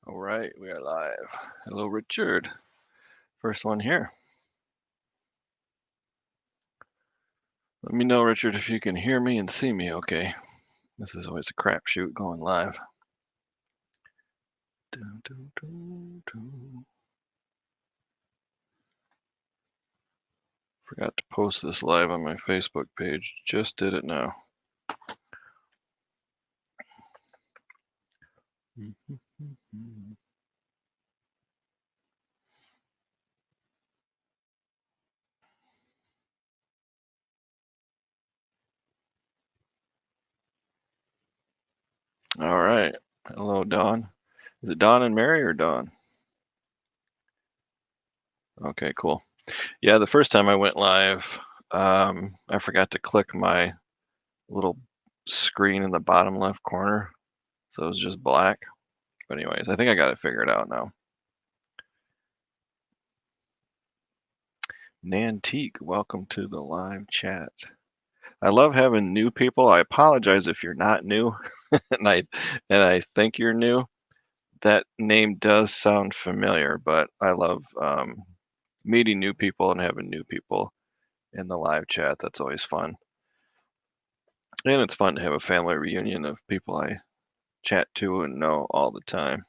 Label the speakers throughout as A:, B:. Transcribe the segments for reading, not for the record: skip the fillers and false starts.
A: All right, we are live. Hello, Richard. First one here. Let me know, Richard, if you can hear me and see me okay. This is always a crapshoot going live. Forgot to post this live on my Facebook page. Just did it now. All right. Hello, Dawn. Is it Dawn and Mary or Dawn? Okay, cool. Yeah, the first time I went live, I forgot to click my little screen in the bottom left corner. So it was just black. But anyways, I think I got it figured out now. Nantique, welcome to the live chat. I love having new people. I apologize if you're not new, and I think you're new. That name does sound familiar, but I love meeting new people and having new people in the live chat. That's always fun, and it's fun to have a family reunion of people I chat to and know all the time.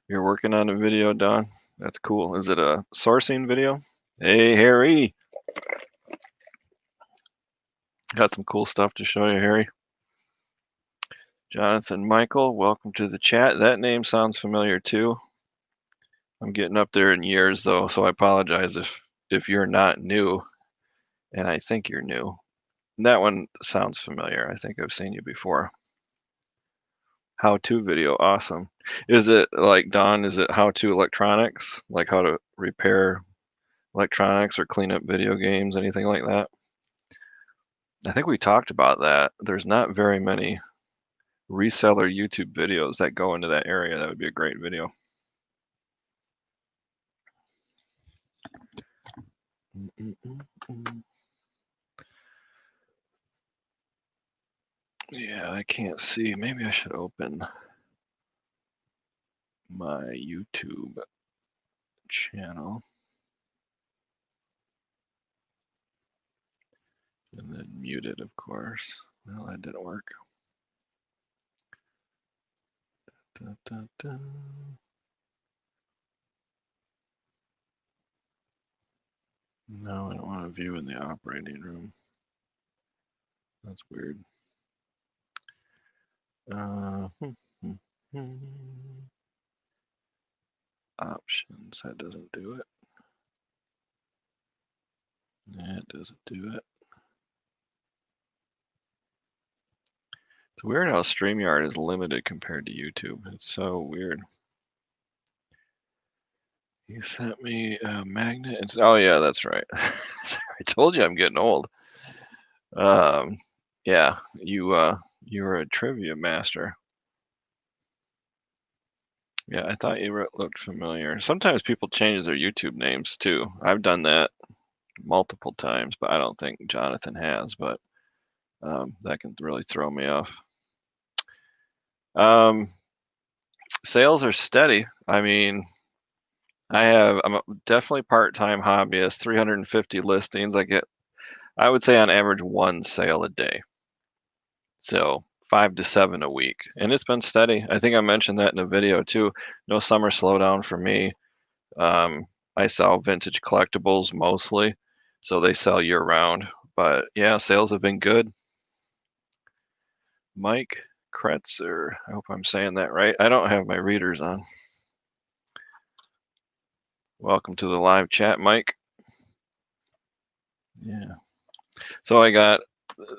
A: You're working on a video, Don? That's cool. Is it a sourcing video? Hey, Harry. Got some cool stuff to show you, Harry. Jonathan Michael, welcome to the chat. That name sounds familiar too. I'm getting up there in years though, so I apologize if you're not new, and I think you're new. That one sounds familiar. I think I've seen you before. How-to video, awesome. Is it like Don? Is it how-to electronics, like how to repair electronics or clean up video games, anything like that? I think we talked about that. There's not very many reseller YouTube videos that go into that area. That would be a great video. Yeah, I can't see. Maybe I should open my YouTube channel and then mute it, of course. Well, that didn't work. Da, da, da. No, I don't want to view in the operating room. That's weird. Options, that doesn't do it. That doesn't do it. It's weird how StreamYard is limited compared to YouTube. It's so weird. You sent me a magnet. Oh yeah, that's right. I told you I'm getting old. Yeah, you were a trivia master. Yeah, I thought you looked familiar. Sometimes people change their YouTube names too. I've done that multiple times, but I don't think Jonathan has. But that can really throw me off. Sales are steady. I mean, I'm definitely part-time hobbyist. 350 listings. I would say on average one sale a day. So 5 to 7 a week, and it's been steady. I think I mentioned that in a video too. No summer slowdown for me. I sell vintage collectibles mostly, so they sell year round. But yeah, sales have been good. Mike Kretzer, I hope I'm saying that right. I don't have my readers on. Welcome to the live chat, Mike. Yeah. So I got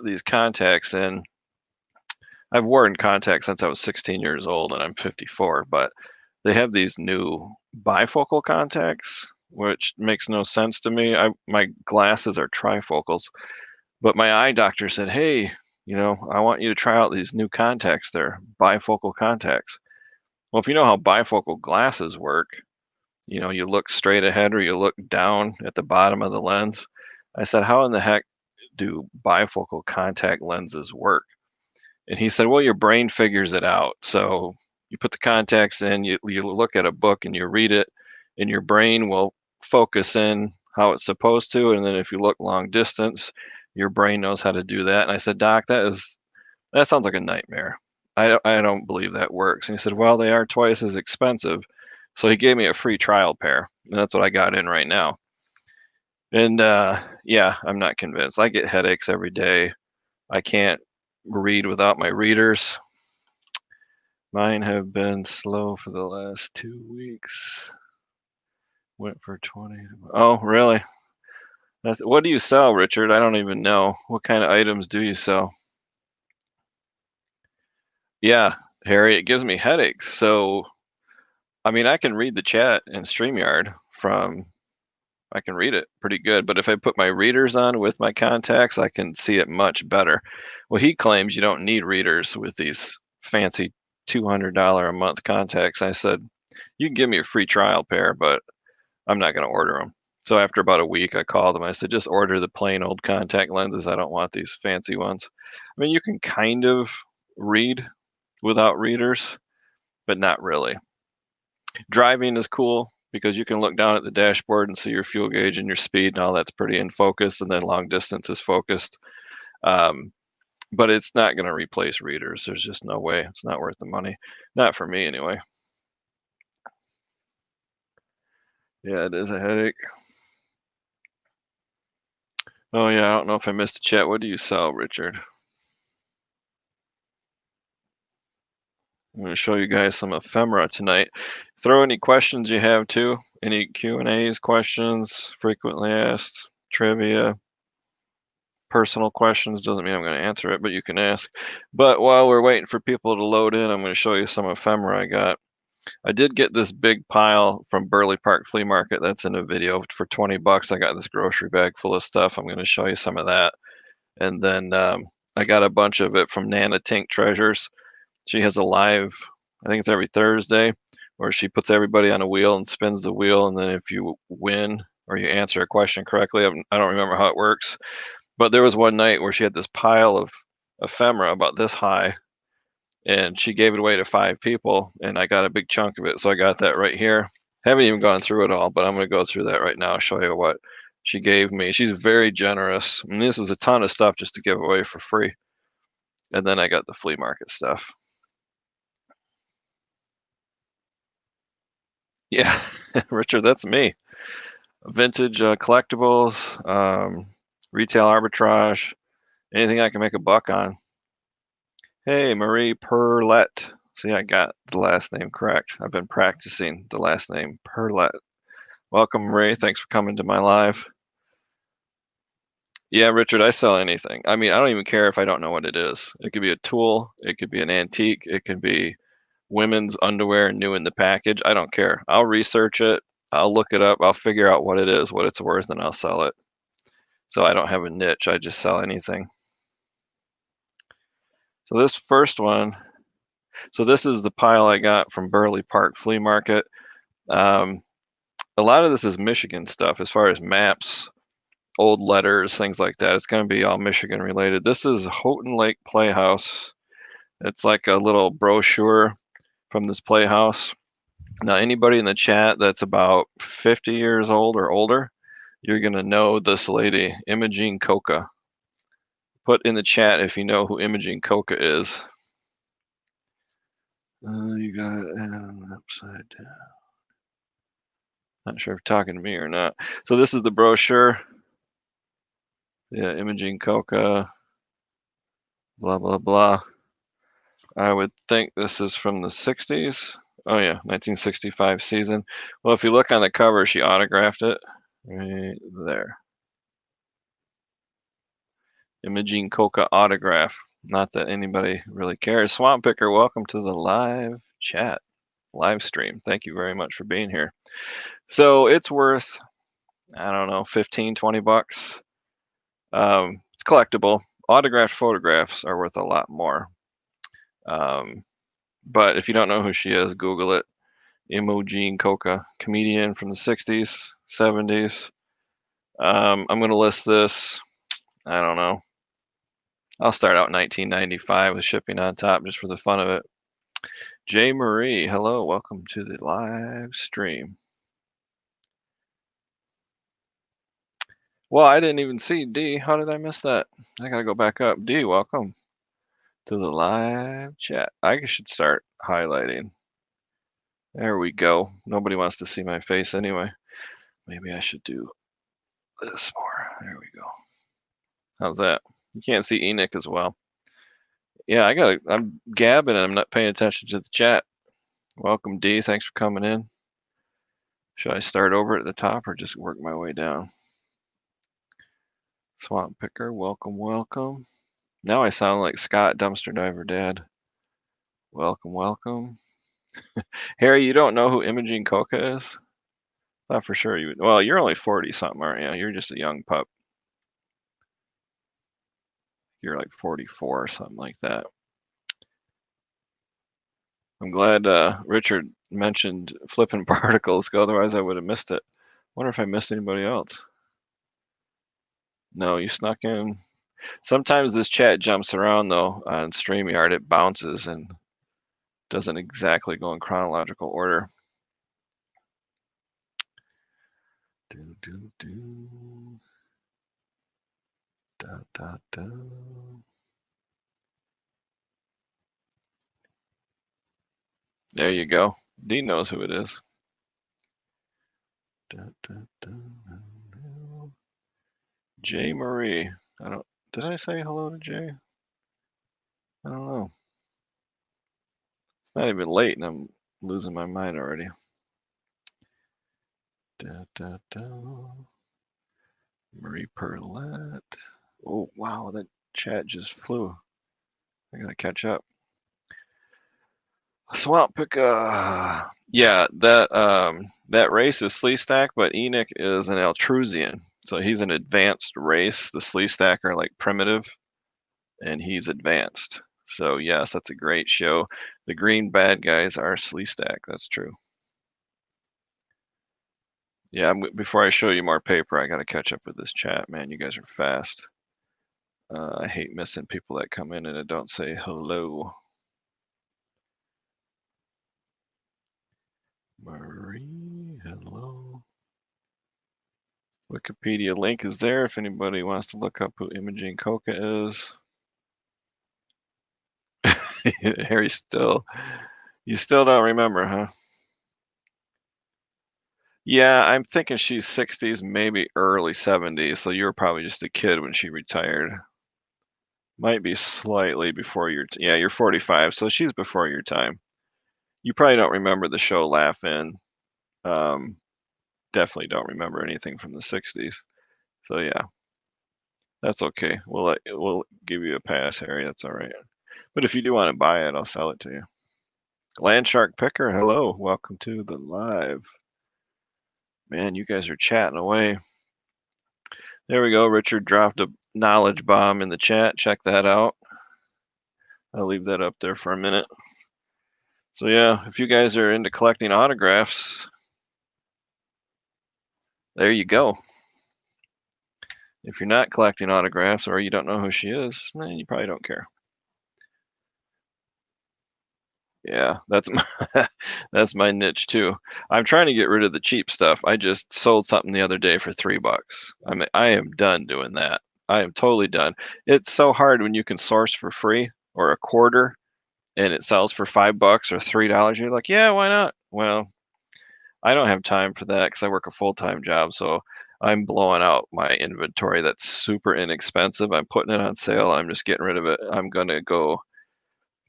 A: these contacts in. I've worn contacts since I was 16 years old, and I'm 54, but they have these new bifocal contacts, which makes no sense to me. My glasses are trifocals, but my eye doctor said, hey, I want you to try out these new contacts. They're bifocal contacts. Well, if you know how bifocal glasses work, you look straight ahead or you look down at the bottom of the lens. I said, how in the heck do bifocal contact lenses work? And he said, well, your brain figures it out. So you put the contacts in, you look at a book and you read it, and your brain will focus in how it's supposed to. And then if you look long distance, your brain knows how to do that. And I said, Doc, that sounds like a nightmare. I don't believe that works. And he said, well, they are twice as expensive. So he gave me a free trial pair, and that's what I got in right now. And yeah, I'm not convinced. I get headaches every day. I can't read without my readers. Mine have been slow for the last 2 weeks. Went for 20. Oh, really? What do you sell, Richard? I don't even know. What kind of items do you sell? Yeah, Harry, it gives me headaches. So, I mean, I can read the chat in StreamYard I can read it pretty good, but if I put my readers on with my contacts, I can see it much better. Well, he claims you don't need readers with these fancy $200 a month contacts. I said, you can give me a free trial pair, but I'm not going to order them. So after about a week, I called him. I said, just order the plain old contact lenses. I don't want these fancy ones. I mean, you can kind of read without readers, but not really. Driving is cool because you can look down at the dashboard and see your fuel gauge and your speed and all that's pretty in focus, and then long distance is focused. But it's not going to replace readers. There's just no way. It's not worth the money. Not for me anyway. Yeah, it is a headache. Oh yeah, I don't know if I missed the chat. What do you sell, Richard? I'm going to show you guys some ephemera tonight. Throw any questions you have too. Any Q&As, questions, frequently asked, trivia, personal questions. Doesn't mean I'm going to answer it, but you can ask. But while we're waiting for people to load in, I'm going to show you some ephemera I got. I did get this big pile from Burley Park Flea Market. That's in a video for 20 bucks. I got this grocery bag full of stuff. I'm going to show you some of that. And then I got a bunch of it from Nana Tink Treasures. She has a live, I think it's every Thursday, where she puts everybody on a wheel and spins the wheel. And then if you win or you answer a question correctly, I don't remember how it works. But there was one night where she had this pile of ephemera about this high, and she gave it away to 5 people, and I got a big chunk of it. So I got that right here. Haven't even gone through it all, but I'm going to go through that right now, show you what she gave me. She's very generous. And this is a ton of stuff just to give away for free. And then I got the flea market stuff. Yeah, Richard, that's me. Vintage collectibles, retail arbitrage, anything I can make a buck on. Hey, Marie Perrelet. See, I got the last name correct. I've been practicing the last name, Perrelet. Welcome, Marie. Thanks for coming to my live. Yeah, Richard, I sell anything. I mean, I don't even care if I don't know what it is. It could be a tool. It could be an antique. It could be women's underwear new in the package. I don't care. I'll research it. I'll look it up. I'll figure out what it is, what it's worth, and I'll sell it. So I don't have a niche. I just sell anything. So this first one, so this is the pile I got from Burley Park Flea Market. A lot of this is Michigan stuff as far as maps, old letters, things like that. It's going to be all Michigan related. This is Houghton Lake Playhouse. It's like a little brochure from this playhouse. Now, anybody in the chat that's about 50 years old or older, you're going to know this lady, Imogene Coca. Put in the chat if you know who Imogene Coca is. You got it upside down. Not sure if you're talking to me or not. So this is the brochure. Yeah, Imogene Coca. Blah, blah, blah. I would think this is from the 60s. Oh yeah, 1965 season. Well, if you look on the cover, she autographed it right there. Imogene Coca autograph. Not that anybody really cares. Swamp Picker, welcome to the live chat, live stream. Thank you very much for being here. So it's worth, I don't know, 15, 20 bucks. It's collectible. Autographed photographs are worth a lot more. But if you don't know who she is, Google it. Imogene Coca, comedian from the 60s, 70s. I'm going to list this, I don't know, I'll start out 1995 with shipping on top just for the fun of it. J. Marie, hello, welcome to the live stream. Well, I didn't even see D. How did I miss that? I gotta go back up. D, welcome to the live chat. I should start highlighting. There we go. Nobody wants to see my face anyway. Maybe I should do this more. There we go. How's that? You can't see Enoch as well. Yeah, I'm gabbing and I'm not paying attention to the chat. Welcome, D. Thanks for coming in. Should I start over at the top or just work my way down? Swamp Picker, welcome, welcome. Now I sound like Scott, Dumpster Diver Dad. Welcome, welcome. Harry, you don't know who Imogene Coca is? Thought for sure you would. Well, you're only 40 something, aren't you? You're just a young pup. You're like 44 or something like that. I'm glad Richard mentioned flipping particles, otherwise I would have missed it. Wonder if I missed anybody else. No, you snuck in. Sometimes this chat jumps around though on StreamYard. It bounces and doesn't exactly go in chronological order. Do, do, do. Da, da, da. There you go. D knows who it is. Da, da, da, da. J. Marie. Did I say hello to Jay? I don't know. It's not even late and I'm losing my mind already. Da, da, da. Marie Perrelet. Oh, wow, that chat just flew. I gotta catch up. Swamp Picker. Yeah, that race is Sleestack, but Enoch is an Altrusian. So he's an advanced race. The Sleestack are like primitive, and he's advanced. So yes, that's a great show. The green bad guys are Sleestack. That's true. Yeah, before I show you more paper, I gotta catch up with this chat, man. You guys are fast. I hate missing people that come in and don't say hello. Marie, hello. Wikipedia link is there if anybody wants to look up who Imogene Coca is. Harry, you still don't remember, huh? Yeah, I'm thinking she's 60s, maybe early 70s, so you were probably just a kid when she retired. Might be slightly before yeah, you're 45, so she's before your time. You probably don't remember the show Laugh-In. Definitely don't remember anything from the 60s. So yeah, that's okay. We'll give you a pass, Harry. That's all right. But if you do want to buy it, I'll sell it to you. Landshark Picker, hello. Welcome to the live. Man, you guys are chatting away. There we go. Richard dropped a knowledge bomb in the chat. Check that out. I'll leave that up there for a minute. So yeah, if you guys are into collecting autographs, there you go. If you're not collecting autographs or you don't know who she is, then you probably don't care. Yeah, that's my niche too. I'm trying to get rid of the cheap stuff. I just sold something the other day for $3. I am done doing that. I am totally done. It's so hard when you can source for free or a quarter and it sells for $5 or $3. You're like, yeah, why not? Well, I don't have time for that because I work a full-time job. So I'm blowing out my inventory that's super inexpensive. I'm putting it on sale. I'm just getting rid of it. I'm going to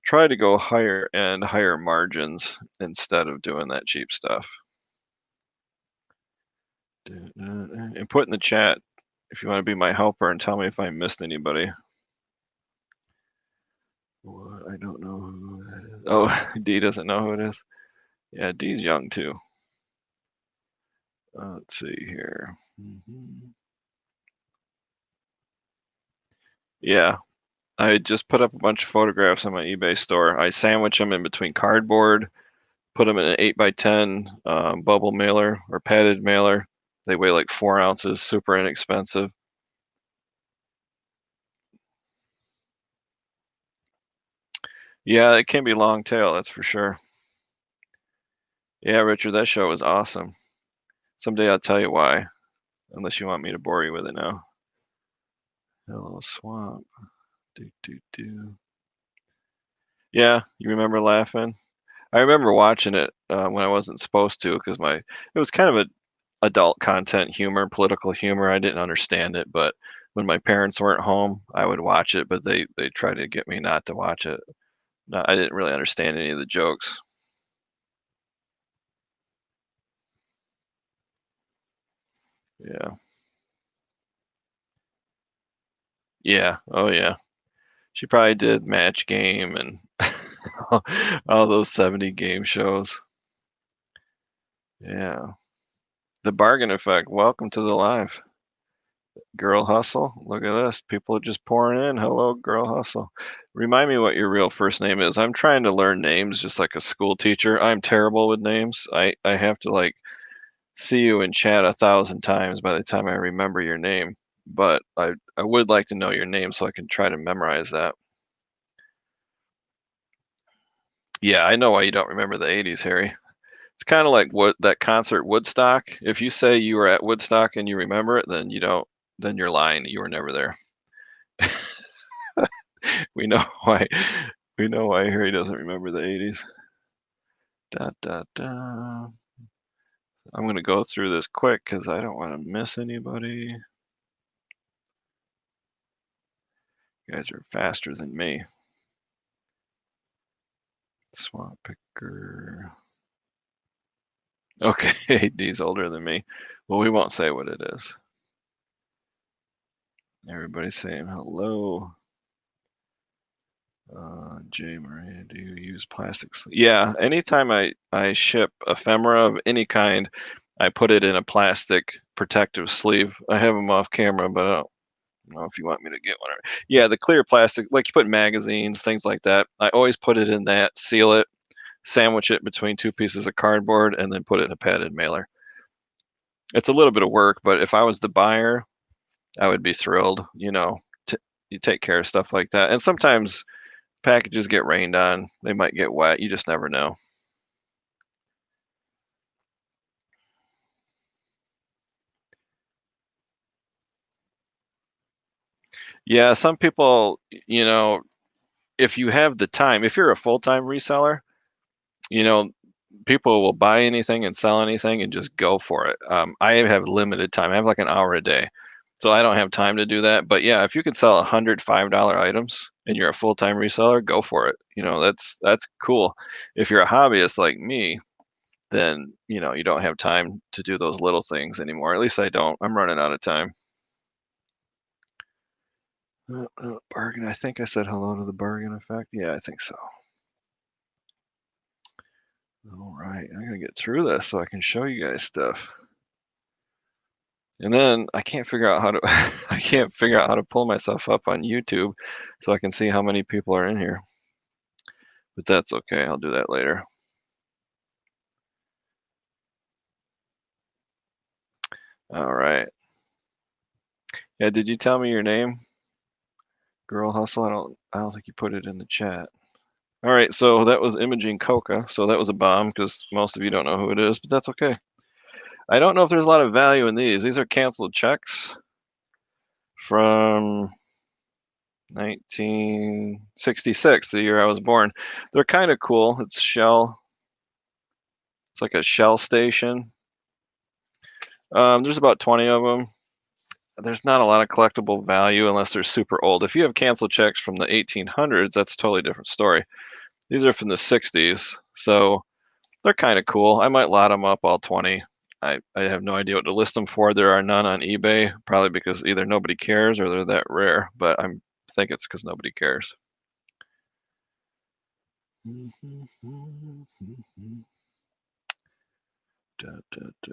A: try to go higher and higher margins instead of doing that cheap stuff. And put in the chat if you want to be my helper and tell me if I missed anybody. I don't know who that is. Oh, D doesn't know who it is. Yeah, D's young too. Let's see here. Yeah, I just put up a bunch of photographs on my eBay store. I sandwich them in between cardboard, put them in an 8x10 bubble mailer or padded mailer. They weigh like 4 ounces, super inexpensive. Yeah, it can be long tail, that's for sure. Yeah, Richard, that show was awesome. Someday I'll tell you why, unless you want me to bore you with it now. Hello, swamp. Do, do, do. Yeah, you remember laughing? I remember watching it when I wasn't supposed to because it was kind of a adult content humor, political humor. I didn't understand it, but when my parents weren't home, I would watch it, but they tried to get me not to watch it. No, I didn't really understand any of the jokes. Yeah. Yeah. Oh yeah. She probably did Match Game and all those 70 game shows. Yeah. The Bargain Effect. Welcome to the live. Girl Hustle. Look at this. People are just pouring in. Hello, Girl Hustle. Remind me what your real first name is. I'm trying to learn names just like a school teacher. I'm terrible with names. I have to like see you in chat 1,000 times by the time I remember your name. But I would like to know your name so I can try to memorize that. Yeah, I know why you don't remember the 80s, Harry. It's kind of like what that concert Woodstock. If you say you were at Woodstock and you remember it, then you don't. Then you're lying. You were never there. We know why. We know why Harry doesn't remember the 80s. Da da da. I'm gonna go through this quick because I don't want to miss anybody. You guys are faster than me. Swamp Picker. Okay, D's older than me. Well, we won't say what it is. Everybody's saying hello. Jay Maria, do you use plastics? Yeah, anytime I ship ephemera of any kind, I put it in a plastic protective sleeve. I have them off camera, but I don't know if you want me to get one. Yeah, the clear plastic, like you put magazines, things like that. I always put it in that, seal it, sandwich it between two pieces of cardboard, and then put it in a padded mailer. It's a little bit of work, but if I was the buyer, I would be thrilled. You take care of stuff like that. And sometimes packages get rained on. They might get wet. You just never know. Yeah, some people, if you have the time, if you're a full-time reseller, you know, people will buy anything and sell anything and just go for it. I have limited time. I have like an hour a day. So I don't have time to do that. But yeah, if you could sell $105 items and you're a full-time reseller, go for it. That's cool. If you're a hobbyist like me, then you don't have time to do those little things anymore. At least I don't. I'm running out of time. Bargain. I think I said hello to the bargain effect. Yeah, I think so. All right, I'm gonna get through this so I can show you guys stuff. And then I can't figure out how to I can't figure out how to pull myself up on YouTube so I can see how many people are in here. But that's okay. I'll do that later. All right. Yeah, did you tell me your name? Girl Hustle? I don't think you put it in the chat. All right, so that was Imaging Coca. So that was a bomb because most of you don't know who it is, but that's okay. I don't know if there's a lot of value in these. These are canceled checks from 1966, the year I was born. They're kind of cool. It's like a Shell station. There's about 20 of them. There's not a lot of collectible value unless they're super old. If you have canceled checks from the 1800s, that's a totally different story. These are from the 60s, so they're kind of cool. I might lot them up all 20. I have no idea what to list them for. There are none on eBay, probably because either nobody cares or they're that rare, but I think it's because nobody cares. Da, da, da.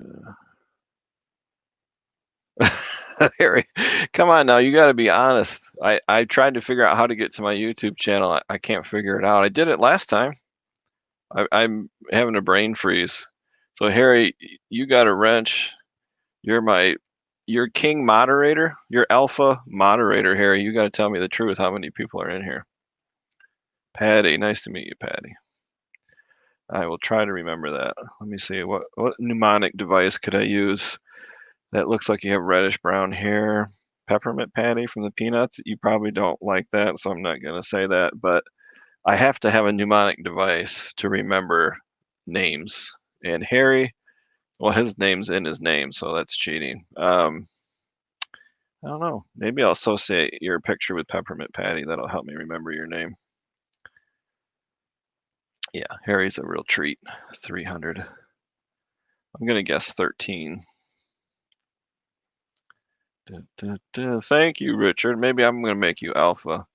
A: Harry, come on now, you got to be honest. I tried to figure out how to get to my YouTube channel. I can't figure it out. I did it last time. I'm having a brain freeze. So Harry, you got a wrench. You're king moderator. You're alpha moderator, Harry. You got to tell me the truth. How many people are in here? Patty, nice to meet you, Patty. I will try to remember that. Let me see, what mnemonic device could I use? That looks like you have reddish brown hair. Peppermint Patty from the Peanuts. You probably don't like that, so I'm not going to say that, but I have to have a mnemonic device to remember names. And Harry, well, his name's in his name, so that's cheating. I don't know. Maybe I'll associate your picture with Peppermint Patty. That'll help me remember your name. Yeah, Harry's a real treat. 300. I'm going to guess 13. Thank you, Richard. Maybe I'm going to make you Alpha.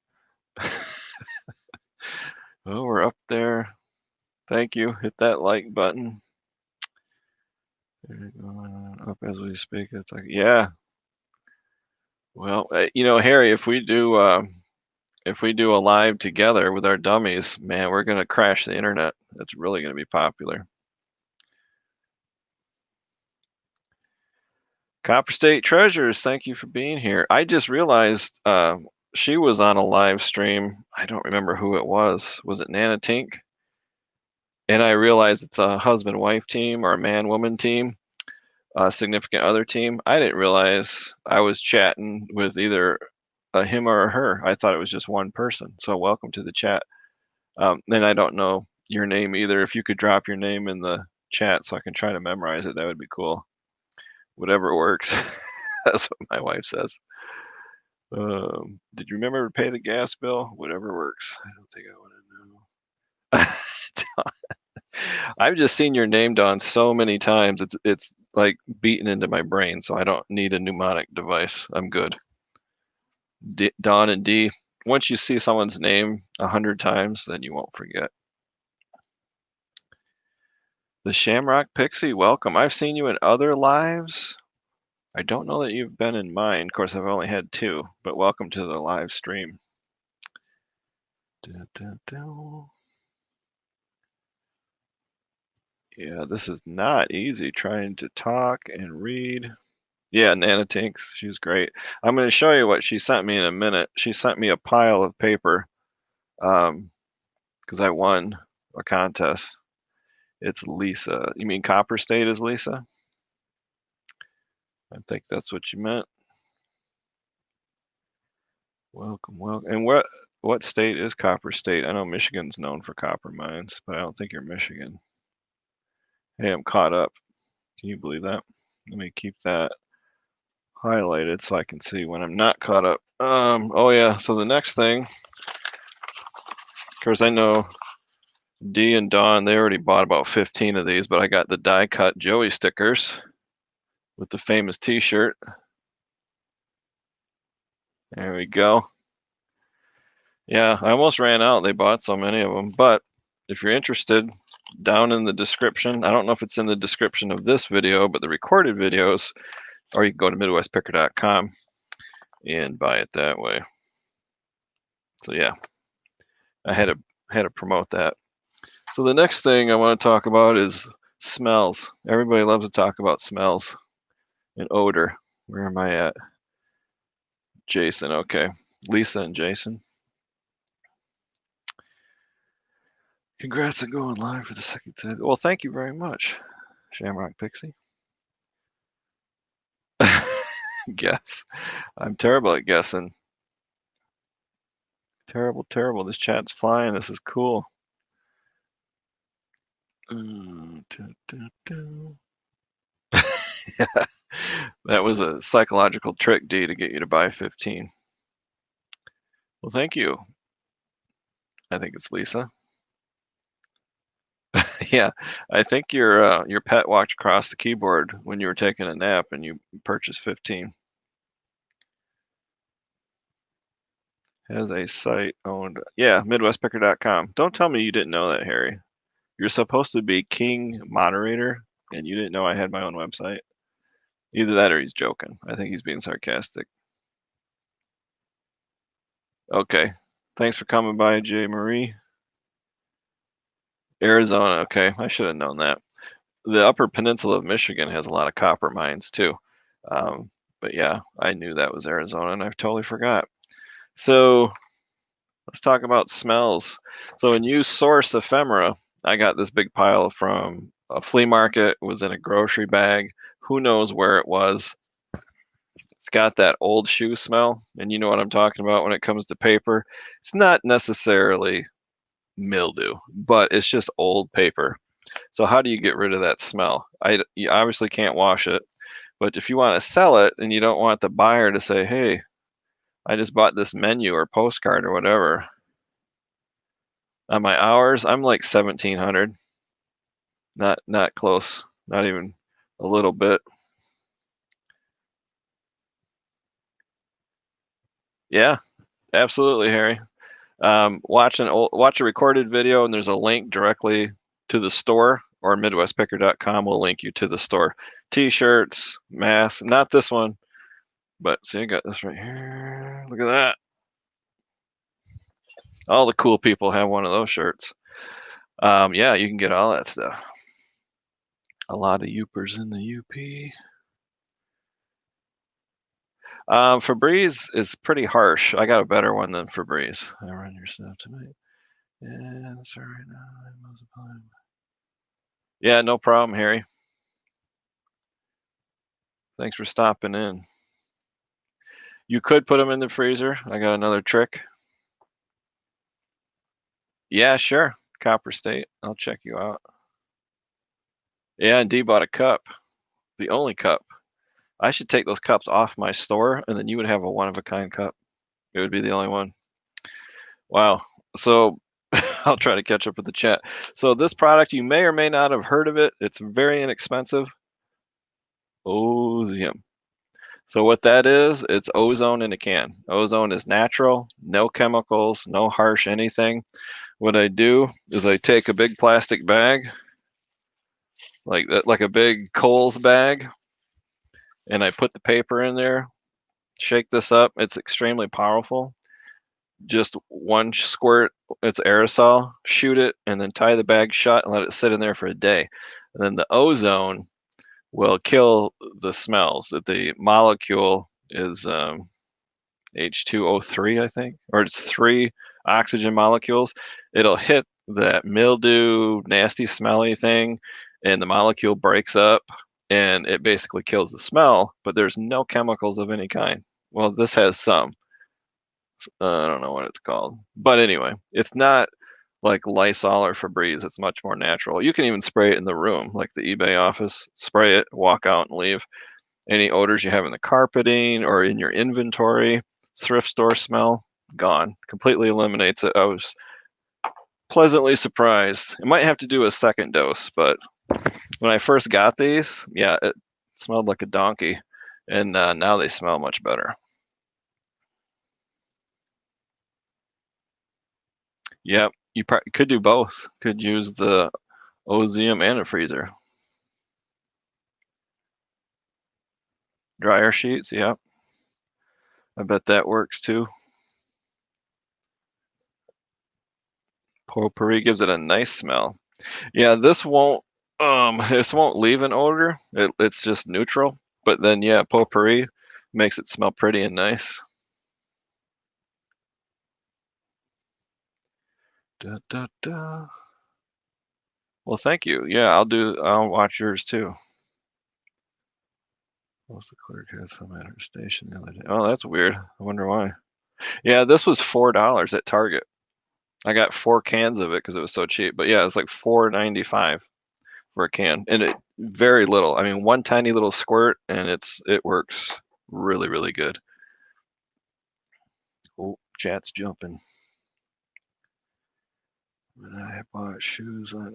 A: Oh, we're up there. Thank you. Hit that like button. Up as we speak. It's like, yeah. Well, Harry, if we do a live together with our dummies, man, we're gonna crash the internet. It's really gonna be popular. Copper State Treasures, thank you for being here. I just realized she was on a live stream. I don't remember who it was. Was it Nana Tink? And I realized it's a husband-wife team or a man-woman team, a significant other team. I didn't realize I was chatting with either him or her. I thought it was just one person. So welcome to the chat. And I don't know your name either. If you could drop your name in the chat so I can try to memorize it, that would be cool. Whatever works. That's what my wife says. Did you remember to pay the gas bill? Whatever works. I don't think I want to know. I've just seen your name, Don, so many times. It's like beaten into my brain, so I don't need a mnemonic device. I'm good. Don and D. Once you see someone's name 100 times, then you won't forget. The Shamrock Pixie, welcome. I've seen you in other lives. I don't know that you've been in mine. Of course, I've only had 2, but welcome to the live stream. Yeah, this is not easy trying to talk and read. Yeah, Nana Tinks, she's great. I'm going to show you what she sent me in a minute. She sent me a pile of paper because I won a contest. It's Lisa. You mean Copper State is Lisa? I think that's what you meant. Welcome. And what state is Copper State? I know Michigan's known for copper mines, but I don't think you're Michigan. Hey, I'm caught up. Can you believe that? Let me keep that highlighted so I can see when I'm not caught up. Oh yeah, so the next thing, of course I know D and Dawn, they already bought about 15 of these, but I got the die cut Joey stickers with the famous t-shirt. There we go. Yeah, I almost ran out. They bought so many of them, but if you're interested, down in the description, I don't know if it's in the description of this video, but the recorded videos, or you can go to MidwestPicker.com and buy it that way. So yeah, I had to promote that. So the next thing I want to talk about is smells. Everybody loves to talk about smells and odor. Where am I at? Jason, okay. Lisa and Jason. Congrats on going live for the second time. Well, thank you very much, Shamrock Pixie. Guess. I'm terrible at guessing. Terrible. This chat's flying. This is cool. That was a psychological trick, D, to get you to buy 15. Well, thank you. I think it's Lisa. Yeah, I think your pet walked across the keyboard when you were taking a nap and you purchased 15. Has a site owned. Yeah, MidwestPicker.com. Don't tell me you didn't know that, Harry. You're supposed to be king moderator, and you didn't know I had my own website. Either that or he's joking. I think he's being sarcastic. Okay. Thanks for coming by, J. Marie. Arizona. Okay, I should have known that. The Upper Peninsula of Michigan has a lot of copper mines too. But yeah, I knew that was Arizona, and I totally forgot. So Let's talk about smells. So when you source ephemera, I got this big pile from a flea market, was in a grocery bag. Who knows where it was? It's got that old shoe smell, and you know what I'm talking about when it comes to paper. It's not necessarily mildew, but it's just old paper. So how do you get rid of that smell? You obviously can't wash it, but if you want to sell it and you don't want the buyer to say, "Hey, I just bought this menu or postcard or whatever," on my hours, I'm like 1700. Not close, not even a little bit. Yeah, absolutely, Harry. Watch a recorded video, and there's a link directly to the store, or MidwestPicker.com will link you to the store. T-shirts, masks, not this one, but see, I got this right here. Look at that. All the cool people have one of those shirts. Yeah, you can get all that stuff. A lot of Youpers in the UP. Febreze is pretty harsh. I got a better one than Febreze. I run your stuff tonight. Yeah, that's all right now. Yeah, no problem, Harry. Thanks for stopping in. You could put them in the freezer. I got another trick. Yeah, sure. Copper State. I'll check you out. Yeah, and D bought a cup. The only cup. I should take those cups off my store, and then you would have a one-of-a-kind cup. It would be the only one. Wow. So I'll try to catch up with the chat. So this product, you may or may not have heard of it. It's very inexpensive. Ozone. So what that is, it's ozone in a can. Ozone is natural, no chemicals, no harsh anything. What I do is I take a big plastic bag, like that, like a big Kohl's bag, and I put the paper in there, shake this up. It's extremely powerful. Just one squirt, it's aerosol, shoot it, and then tie the bag shut and let it sit in there for a day. And then the ozone will kill the smells. The molecule is H2O3, I think, or it's 3 oxygen molecules. It'll hit that mildew, nasty, smelly thing, and the molecule breaks up and it basically kills the smell, but there's no chemicals of any kind. Well, this has some. I don't know what it's called. But anyway, it's not like Lysol or Febreze. It's much more natural. You can even spray it in the room, like the eBay office. Spray it, walk out, and leave. Any odors you have in the carpeting or in your inventory, thrift store smell, gone. Completely eliminates it. I was pleasantly surprised. It might have to do a second dose, but when I first got these, yeah, it smelled like a donkey, and now they smell much better. Yep, you could do both. Could use the Ozium and a freezer. Dryer sheets, yep. I bet that works too. Potpourri gives it a nice smell. Yeah, this won't leave an odor. It's just neutral. But then yeah, potpourri makes it smell pretty and nice. Da, da, da. Well, thank you. Yeah, I'll watch yours too. Most the clerk has some at her station the other day. Oh, that's weird. I wonder why. Yeah, this was $4 at Target. I got 4 cans of it because it was so cheap. But yeah, it's like $4.95 for a can, and it very little. I mean, one tiny little squirt, and it works really, really good. Oh, chat's jumping. When I bought shoes on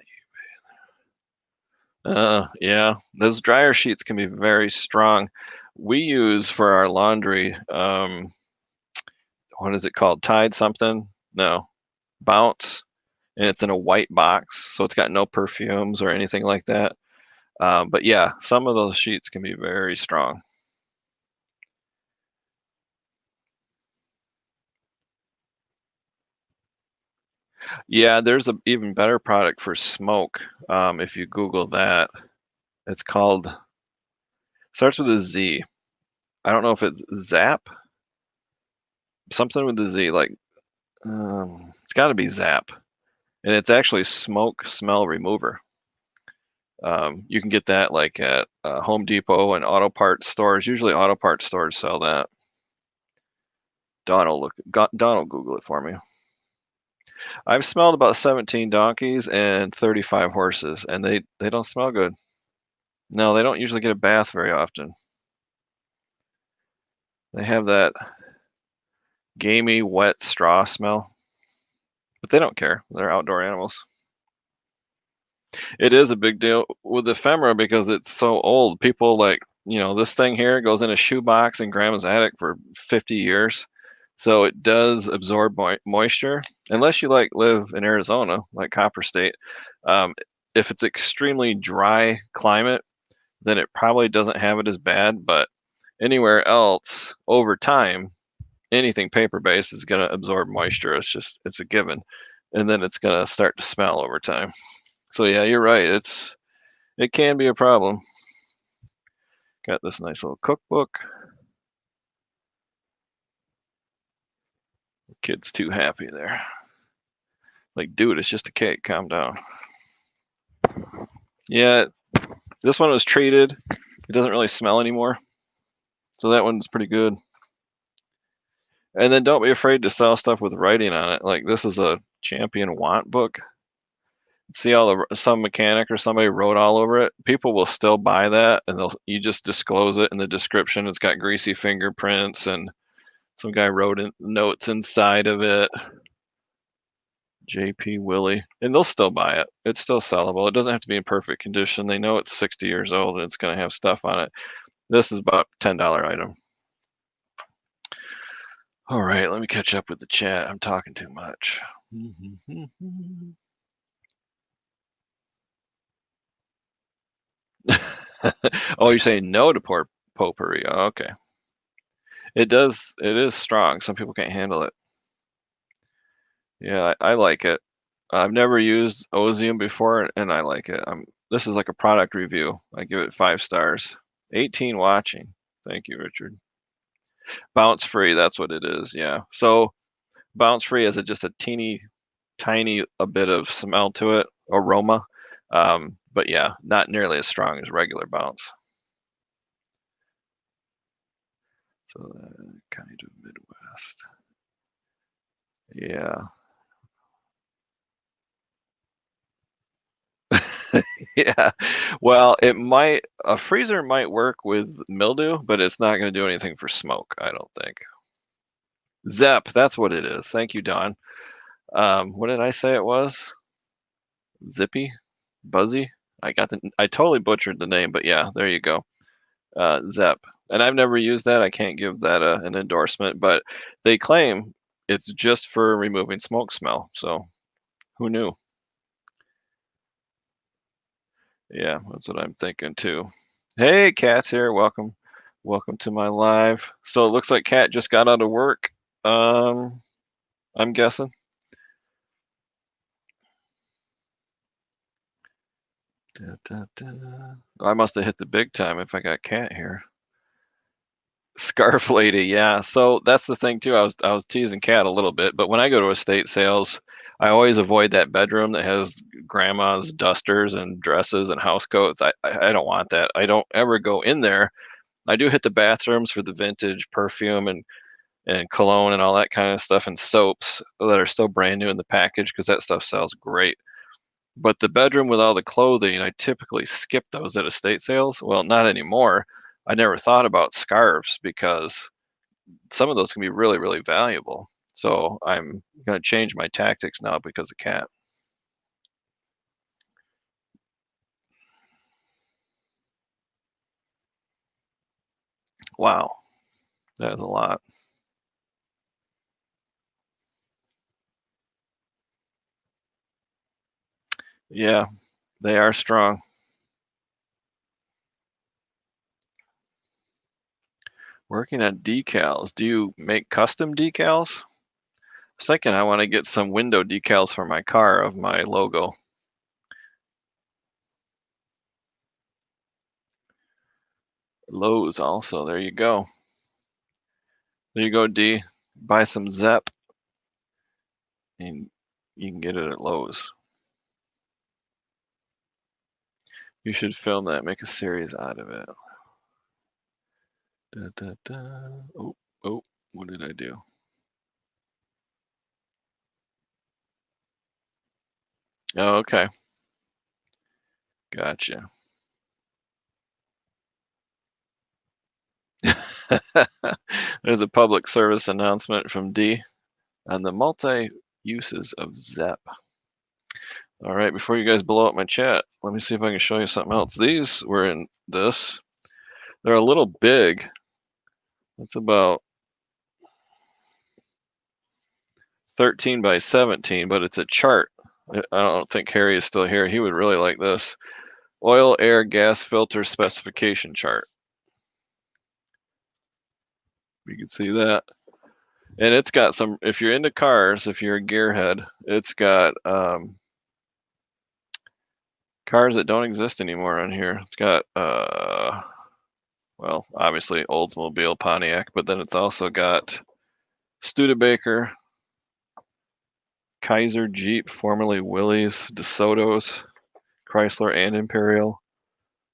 A: yeah, those dryer sheets can be very strong. We use for our laundry, what is it called? Tide something? No, Bounce, and it's in a white box, so it's got no perfumes or anything like that. But yeah, some of those sheets can be very strong. Yeah, there's a even better product for smoke. If you Google that, it's called starts with a Z. I don't know if it's Zap, something with a Z, like It's got to be Zap, and it's actually smoke smell remover. You can get that like at Home Depot and auto parts stores. Usually, auto parts stores sell that. Don will Google it for me. I've smelled about 17 donkeys and 35 horses, and they don't smell good. No, they don't usually get a bath very often. They have that gamey, wet straw smell, but they don't care. They're outdoor animals. It is a big deal with ephemera because it's so old. People like, this thing here goes in a shoebox in grandma's attic for 50 years. So it does absorb moisture. Unless you live in Arizona, like Copper State. Um, if it's extremely dry climate, then it probably doesn't have it as bad. But anywhere else, over time, anything paper-based is going to absorb moisture. It's a given. And then it's going to start to smell over time. So yeah, you're right. It can be a problem. Got this nice little cookbook. The kid's too happy there. Like, dude, it's just a cake. Calm down. Yeah, this one was treated. It doesn't really smell anymore. So that one's pretty good. And then don't be afraid to sell stuff with writing on it. Like this is a Champion Want book. See some mechanic or somebody wrote all over it. People will still buy that, and you just disclose it in the description. It's got greasy fingerprints, and some guy wrote in notes inside of it. JP Willie, and they'll still buy it. It's still sellable. It doesn't have to be in perfect condition. They know it's 60 years old and it's going to have stuff on it. This is about $10 item. All right, let me catch up with the chat. I'm talking too much. Oh, you're saying no to potpourri. Oh, okay. It is strong. Some people can't handle it. Yeah, I like it. I've never used Ozium before, and I like it. This is like a product review. I give it 5 stars. 18 watching. Thank you, Richard. Bounce free, that's what it is. Yeah. So bounce free has just a tiny a bit of smell to it, aroma. But yeah, not nearly as strong as regular bounce. So kind of Midwest. Yeah. Yeah. Well, a freezer might work with mildew, but it's not going to do anything for smoke, I don't think. Zep, that's what it is. Thank you, Don. What did I say it was? Zippy? Buzzy? I totally butchered the name, but yeah, there you go. Zep. And I've never used that. I can't give that an endorsement, but they claim it's just for removing smoke smell. So who knew? Yeah, that's what I'm thinking too. Hey, Kat's here. Welcome. Welcome to my live. So it looks like Kat just got out of work. I'm guessing. Da, da, da. I must have hit the big time if I got Kat here. Scarf lady, yeah. So that's the thing too. I was teasing Kat a little bit, but when I go to estate sales, I always avoid that bedroom that has grandma's dusters and dresses and house coats. I don't want that. I don't ever go in there. I do hit the bathrooms for the vintage perfume and cologne and all that kind of stuff and soaps that are still brand new in the package because that stuff sells great. But the bedroom with all the clothing, I typically skip those at estate sales. Well, not anymore. I never thought about scarves because some of those can be really, really valuable. So I'm going to change my tactics now because of Kat. Wow, that is a lot. Yeah, they are strong. Working on decals. Do you make custom decals? Second, I want to get some window decals for my car of my logo. Lowe's also. There you go. There you go, D. Buy some Zep. and you can get it at Lowe's. You should film that, make a series out of it. Da, da, da. Oh, what did I do? Oh, okay. Gotcha. There's a public service announcement from D on the multi-uses of Zep. All right, before you guys blow up my chat, let me see if I can show you something else. These were in this. They're a little big. It's about 13 by 17, but it's a chart. I don't think Harry is still here. He would really like this. Oil, air, gas filter specification chart. You can see that. And it's got some, if you're into cars, if you're a gearhead, it's got cars that don't exist anymore on here. It's got, well, obviously Oldsmobile, Pontiac, but then it's also got Studebaker, Kaiser Jeep, formerly Willys, DeSoto's, Chrysler, and Imperial,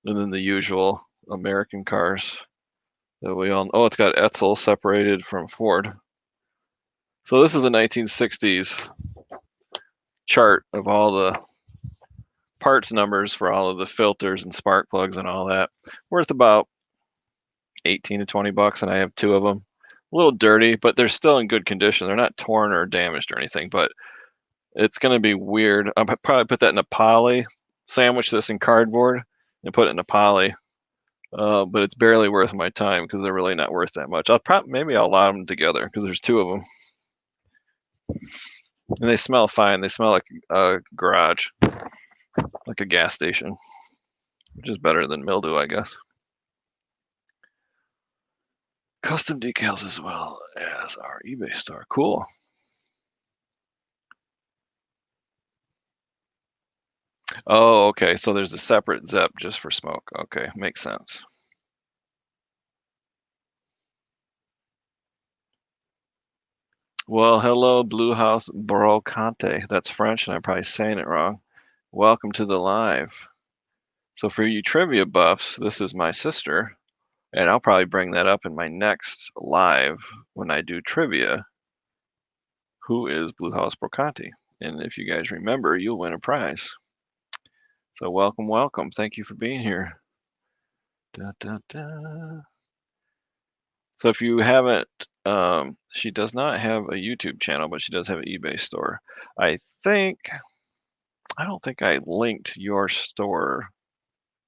A: and then the usual American cars that we all. Oh, it's got Etzel separated from Ford. So this is a 1960s chart of all the parts numbers for all of the filters and spark plugs and all that. Worth about 18 to 20 bucks, and I have 2 of them. A little dirty, but they're still in good condition. They're not torn or damaged or anything, but it's going to be weird. I'll probably put that in a poly, sandwich this in cardboard, and put it in a poly. But it's barely worth my time because they're really not worth that much. Maybe I'll lot them together because there's 2 of them, and they smell fine. They smell like a garage, like a gas station, which is better than mildew, I guess. Custom decals as well as our eBay store. Cool. Oh, okay. So there's a separate Zep just for smoke. Okay, makes sense. Well, hello, Blue House Brocante. That's French, and I'm probably saying it wrong. Welcome to the live. So for you trivia buffs, this is my sister, and I'll probably bring that up in my next live when I do trivia. Who is Blue House Brocante? And if you guys remember, you'll win a prize. So welcome, welcome. Thank you for being here. Da, da, da. So if you haven't, she does not have a YouTube channel, but she does have an eBay store. I don't think I linked your store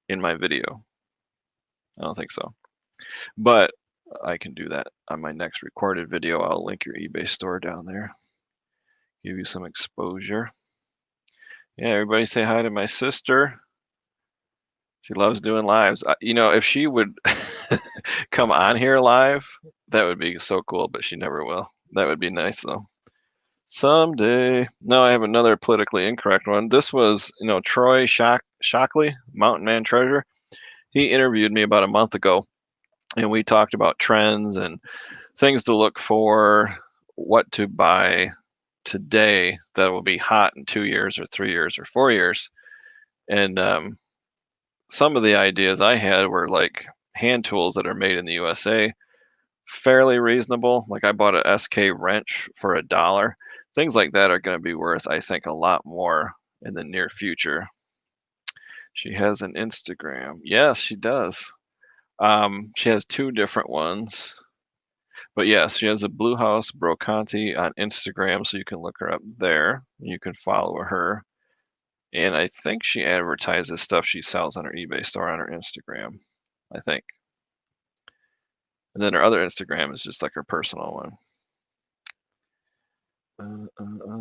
A: in my video. I don't think so, but I can do that on my next recorded video. I'll link your eBay store down there, give you some exposure. Yeah, everybody say hi to my sister. She loves doing lives. You know, if she would come on here live, that would be so cool, but she never will. That would be nice though. Someday. No, I have another politically incorrect one. This was, Troy Shockley, Mountain Man Treasure. He interviewed me about a month ago, and we talked about trends and things to look for, what to buy today that will be hot in 2 years or 3 years or 4 years. And some of the ideas I had were like hand tools that are made in the USA, fairly reasonable. Like I bought a SK wrench for $1. Things like that are going to be worth, I think, a lot more in the near future. She has an Instagram. Yes, she does. She has 2 different ones. But yes, she has a Blue House Brocante on Instagram, so you can look her up there. You can follow her. And I think she advertises stuff she sells on her eBay store on her Instagram, I think. And then her other Instagram is just like her personal one.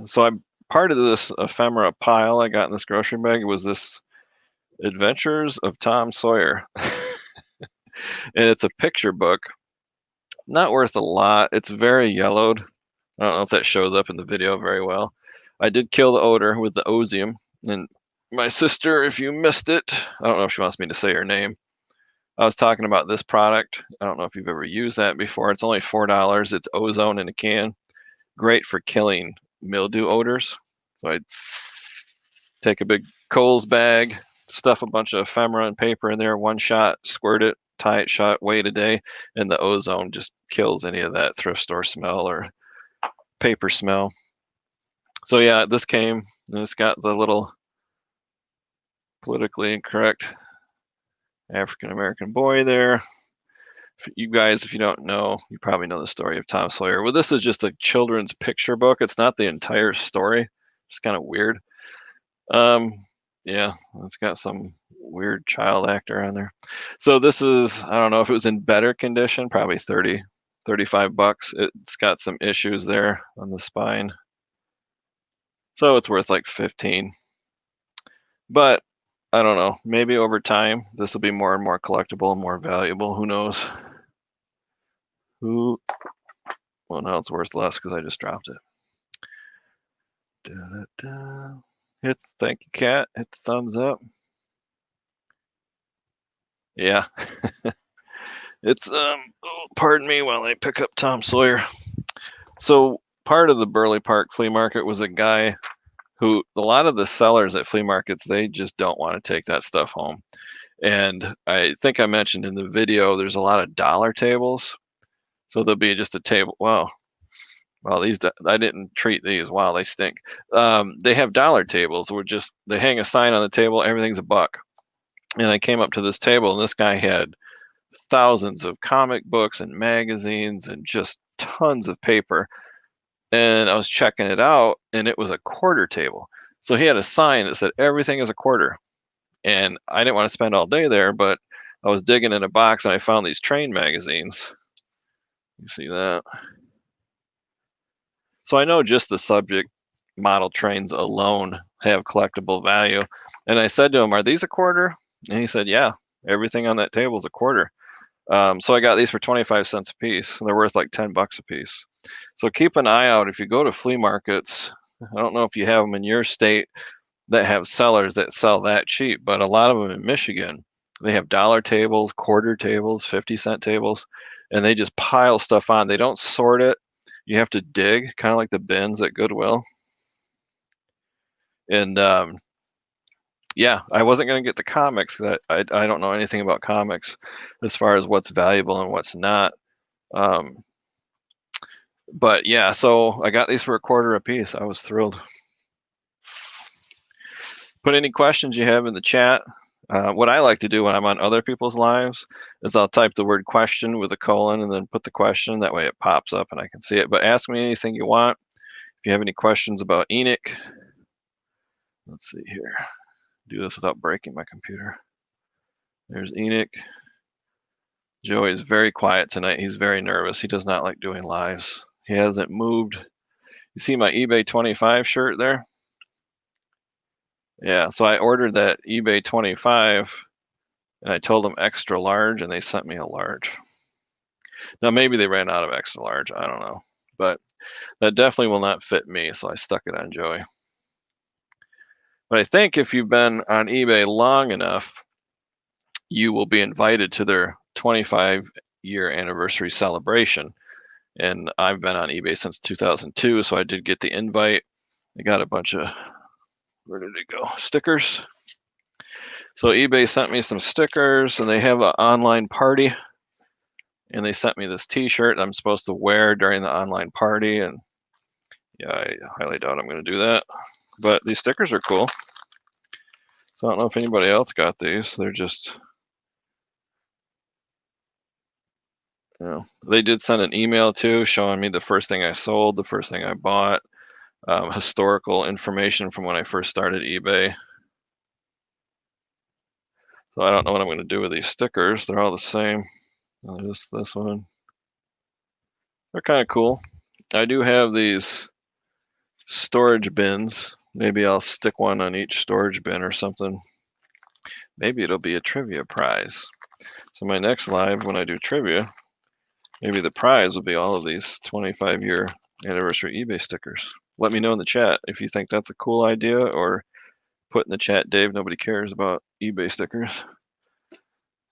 A: So I'm part of this ephemera pile I got in this grocery bag was this Adventures of Tom Sawyer. And it's a picture book. Not worth a lot. It's very yellowed. I don't know if that shows up in the video very well. I did kill the odor with the osium. And my sister, if you missed it, I don't know if she wants me to say her name. I was talking about this product. I don't know if you've ever used that before. It's only $4. It's ozone in a can. Great for killing mildew odors. So I'd take a big Kohl's bag, stuff a bunch of ephemera and paper in there, one shot, squirt it, tie it shut, wait a day, and the ozone just kills any of that thrift store smell or paper smell. So yeah, this came and it's got the little politically incorrect African American boy there. You guys, if you don't know, you probably know the story of Tom Sawyer. Well, this is just a children's picture book. It's not the entire story. It's kind of weird. Yeah, it's got some weird child actor on there. So this is, I don't know if it was in better condition, probably 30, 35 bucks. It's got some issues there on the spine. So it's worth like 15. But I don't know, maybe over time this will be more and more collectible and more valuable. Who knows? Well, now it's worth less because I just dropped it. Thank you, cat. Hit the thumbs up. Yeah. It's pardon me while I pick up Tom Sawyer. So part of the Burley Park flea market was a guy who, a lot of the sellers at flea markets, they just don't want to take that stuff home. And I think I mentioned in the video, there's a lot of dollar tables. So there'll be just a table. Wow. Well, these, I didn't treat these. Wow, they stink. They have dollar tables where just, they hang a sign on the table, everything's $1. And I came up to this table and this guy had thousands of comic books and magazines and just tons of paper. And I was checking it out and it was a quarter table. So he had a sign that said everything is a quarter. And I didn't want to spend all day there, but I was digging in a box and I found these train magazines. You see that? So I know just the subject model trains alone have collectible value. And I said to him, "Are these a quarter?" And he said, "Yeah, everything on that table is a quarter." So I got these for 25 cents a piece. They're worth like 10 bucks a piece. So keep an eye out if you go to flea markets. I don't know if you have them in your state that have sellers that sell that cheap, but a lot of them in Michigan, they have dollar tables, quarter tables, 50-cent tables, and they just pile stuff on. They don't sort it. You have to dig, kind of like the bins at Goodwill. And yeah, I wasn't going to get the comics. I don't know anything about comics as far as what's valuable and what's not. But yeah, so I got these for a quarter a piece. I was thrilled. Put any questions you have in the chat. What I like to do when I'm on other people's lives is I'll type the word question with a colon and then put the question. That way it pops up and I can see it. But ask me anything you want. If you have any questions about Enoch, let's see here. Do this without breaking my computer. There's Enoch. Joey is very quiet tonight. He's very nervous. He does not like doing lives. He hasn't moved. You see my eBay 25 shirt there? Yeah, so I ordered that eBay 25 and I told them extra large and they sent me a large. Now maybe they ran out of extra large, I don't know. But that definitely will not fit me, so I stuck it on Joey. But I think if you've been on eBay long enough, you will be invited to their 25-year anniversary celebration. And I've been on eBay since 2002, so I did get the invite. I got a bunch of, where did it go? Stickers. So eBay sent me some stickers and they have an online party. And they sent me this t-shirt I'm supposed to wear during the online party. And yeah, I highly doubt I'm going to do that. But these stickers are cool. So I don't know if anybody else got these. They're just, you know, they did send an email too showing me the first thing I sold, the first thing I bought, historical information from when I first started eBay. So I don't know what I'm going to do with these stickers. They're all the same. Just this one. They're kind of cool. I do have these storage bins. Maybe I'll stick one on each storage bin or something. Maybe it'll be a trivia prize. So my next live, when I do trivia, maybe the prize will be all of these 25-year anniversary eBay stickers. Let me know in the chat if you think that's a cool idea, or put in the chat, Dave, nobody cares about eBay stickers.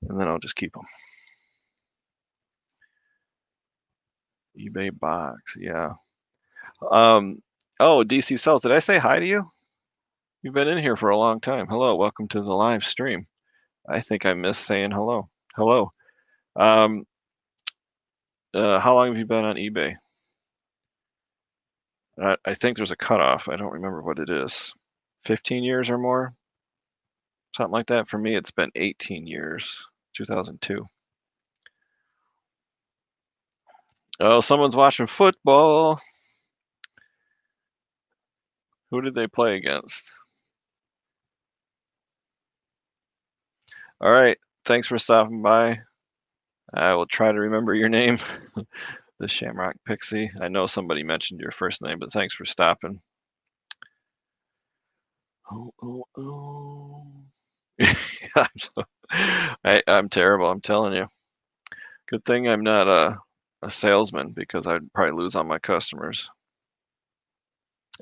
A: And then I'll just keep them. eBay box, yeah. Oh, DC Cells. Did I say hi to you? You've been in here for a long time. Hello, welcome to the live stream. I think I missed saying hello. Hello. Um, how long have you been on eBay? I think there's a cutoff. I don't remember what it is. 15 years or more? Something like that. For me, it's been 18 years. 2002. Oh, someone's watching football. Who did they play against? All right. Thanks for stopping by. I will try to remember your name. The Shamrock Pixie. I know somebody mentioned your first name, but thanks for stopping. Oh, oh, oh. I'm terrible. I'm telling you. Good thing I'm not a salesman because I'd probably lose all my customers.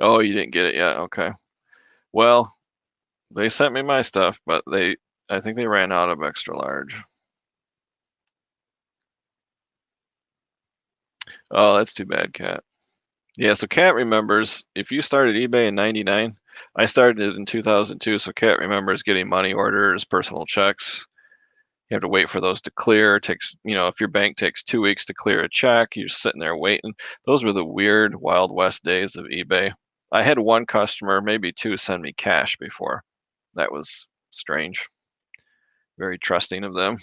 A: Oh, you didn't get it yet? Okay. Well, they sent me my stuff, but I think they ran out of extra large. Oh, that's too bad, Cat. Yeah, so Cat remembers if you started eBay in '99, I started it in 2002, so Cat remembers getting money orders, personal checks. You have to wait for those to clear. It takes, if your bank takes 2 weeks to clear a check, you're sitting there waiting. Those were the weird Wild West days of eBay. I had one customer, maybe two, send me cash before. That was strange. Very trusting of them.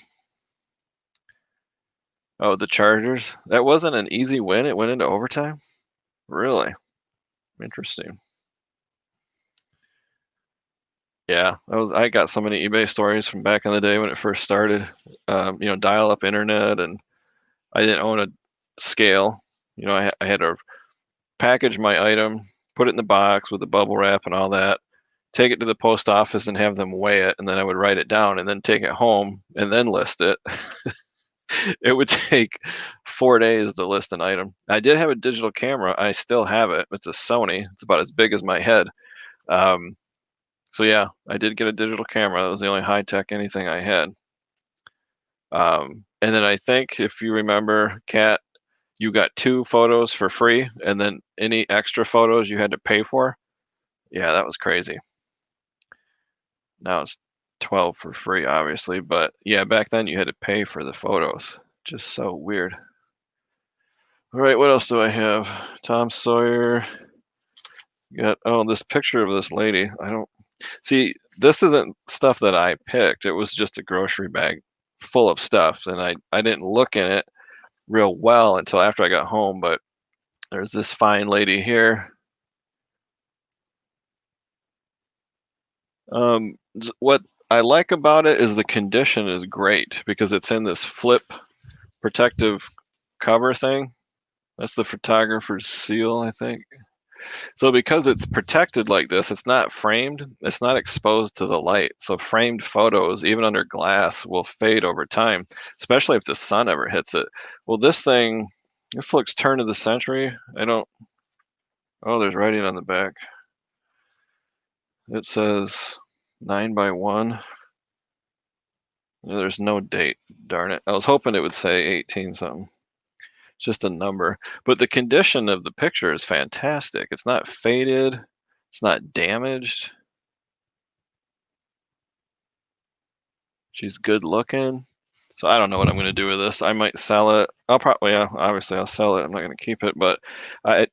A: Oh, the Chargers. That wasn't an easy win. It went into overtime. Really interesting. Yeah, I got so many eBay stories from back in the day when it first started. Dial-up internet, and I didn't own a scale. I had to package my item, put it in the box with the bubble wrap and all that, take it to the post office and have them weigh it, and then I would write it down and then take it home and then list it. It would take 4 days to list an item. I did have a digital camera. I still have it. It's a Sony. It's about as big as my head. Um, so yeah, I did get a digital camera. That was the only high tech anything I had. And then I think if you remember, Kat, you got 2 photos for free, and then any extra photos you had to pay for. Yeah, that was crazy. Now it's 12 for free, obviously, but yeah, back then you had to pay for the photos. Just so weird. All right, what else do I have? Tom Sawyer. Got this picture of this lady. I don't see. This isn't stuff that I picked. It was just a grocery bag full of stuff, and I didn't look in it real well until after I got home. But there's this fine lady here. What I like about it is the condition is great because it's in this flip protective cover thing. That's the photographer's seal, I think. So because it's protected like this, it's not framed, it's not exposed to the light. So framed photos, even under glass, will fade over time, especially if the sun ever hits it. Well, this looks turn of the century. Oh, there's writing on the back. It says 9x1. There's no date, darn it. I was hoping it would say 18 something. It's just a number. But the condition of the picture is fantastic. It's not faded, it's not damaged. She's good looking. So I don't know what I'm going to do with this. I might sell it. Yeah, obviously I'll sell it. I'm not going to keep it, but I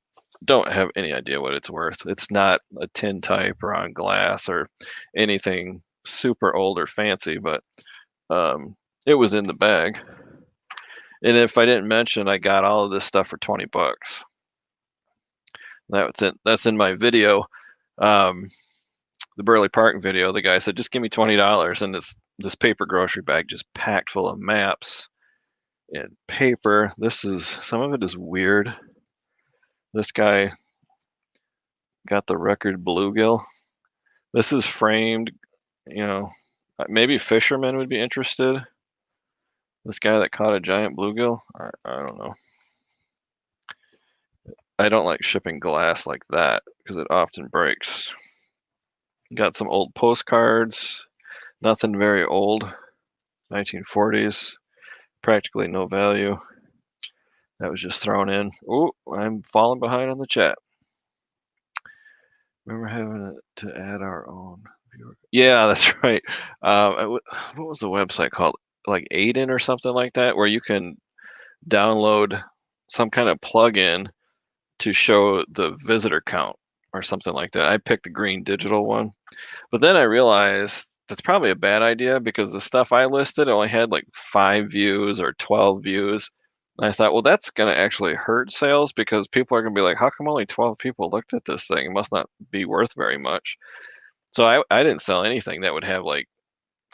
A: don't have any idea what it's worth. It's not a tin type or on glass or anything super old or fancy, but it was in the bag. And if I didn't mention, I got all of this stuff for 20 bucks. That's in my video. The Burley Park video, the guy said, just give me $20. And this paper grocery bag just packed full of maps and paper. Some of it is weird. This guy got the record bluegill. This is framed, maybe fishermen would be interested. This guy that caught a giant bluegill, I don't know. I don't like shipping glass like that because it often breaks. Got some old postcards, nothing very old, 1940s, practically no value. That was just thrown in. Oh, I'm falling behind on the chat. Remember having to add our own viewer. Yeah, that's right. What was the website called? Like Aiden or something like that, where you can download some kind of plugin to show the visitor count or something like that. I picked the green digital one, but then I realized that's probably a bad idea because the stuff I listed only had like 5 views or 12 views. And I thought, well, that's going to actually hurt sales because people are going to be like, how come only 12 people looked at this thing? It must not be worth very much. So I didn't sell anything that would have like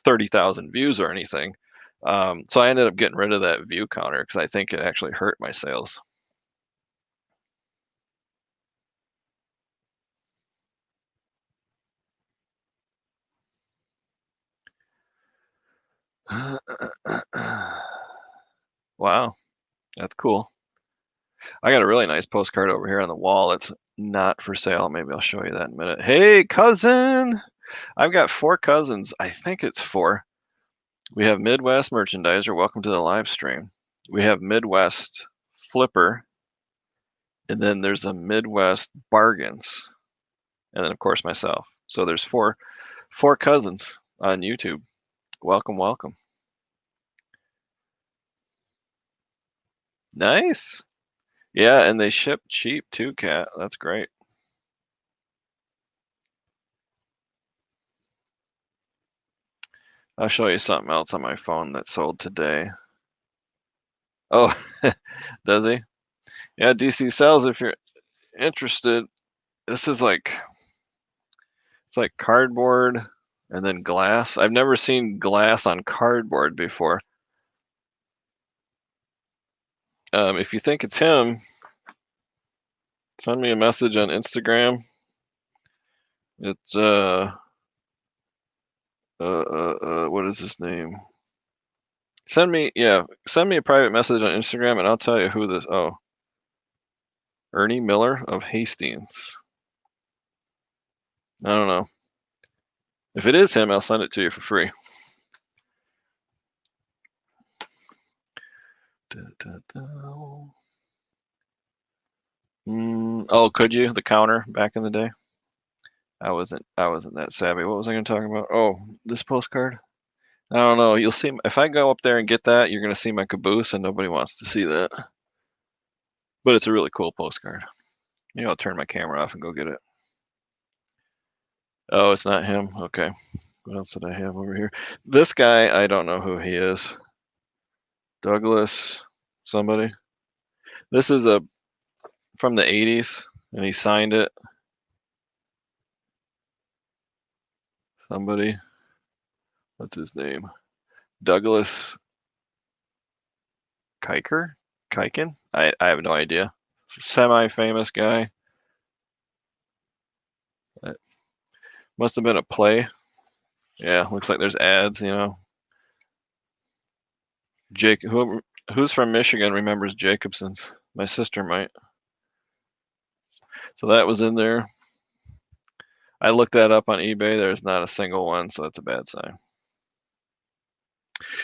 A: 30,000 views or anything. So I ended up getting rid of that view counter because I think it actually hurt my sales. Wow, that's cool. I got a really nice postcard over here on the wall. It's not for sale. Maybe I'll show you that in a minute. Hey, cousin! I've got 4 cousins. I think it's 4. We have Midwest Merchandiser. Welcome to the live stream. We have Midwest Flipper. And then there's a Midwest Bargains. And then, of course, myself. So there's four cousins on YouTube. Welcome, welcome. Nice. Yeah, and they ship cheap too, Kat. That's great. I'll show you something else on my phone that sold today. Oh, does he? Yeah, DC sells if you're interested. This is like, it's like cardboard and then glass. I've never seen glass on cardboard before. If you think it's him, send me a message on Instagram. It's what is his name? Send me a private message on Instagram and I'll tell you who this. Oh, Ernie Miller of Hastings. I don't know. If it is him, I'll send it to you for free. Oh, could you? The counter back in the day? I wasn't that savvy. What was I going to talk about? Oh, this postcard? I don't know. You'll see if I go up there and get that, you're going to see my caboose and nobody wants to see that. But it's a really cool postcard. Maybe I'll turn my camera off and go get it. Oh, it's not him. Okay. What else did I have over here? This guy, I don't know who he is. Douglas somebody. This is from the 80s and he signed it. Somebody. What's his name? Douglas Kiken? I have no idea. Semi-famous guy. It must have been a play. Yeah, looks like there's ads, you know. Jake, who's from Michigan remembers Jacobson's? My sister might. So that was in there. I looked that up on eBay. There's not a single one, so that's a bad sign.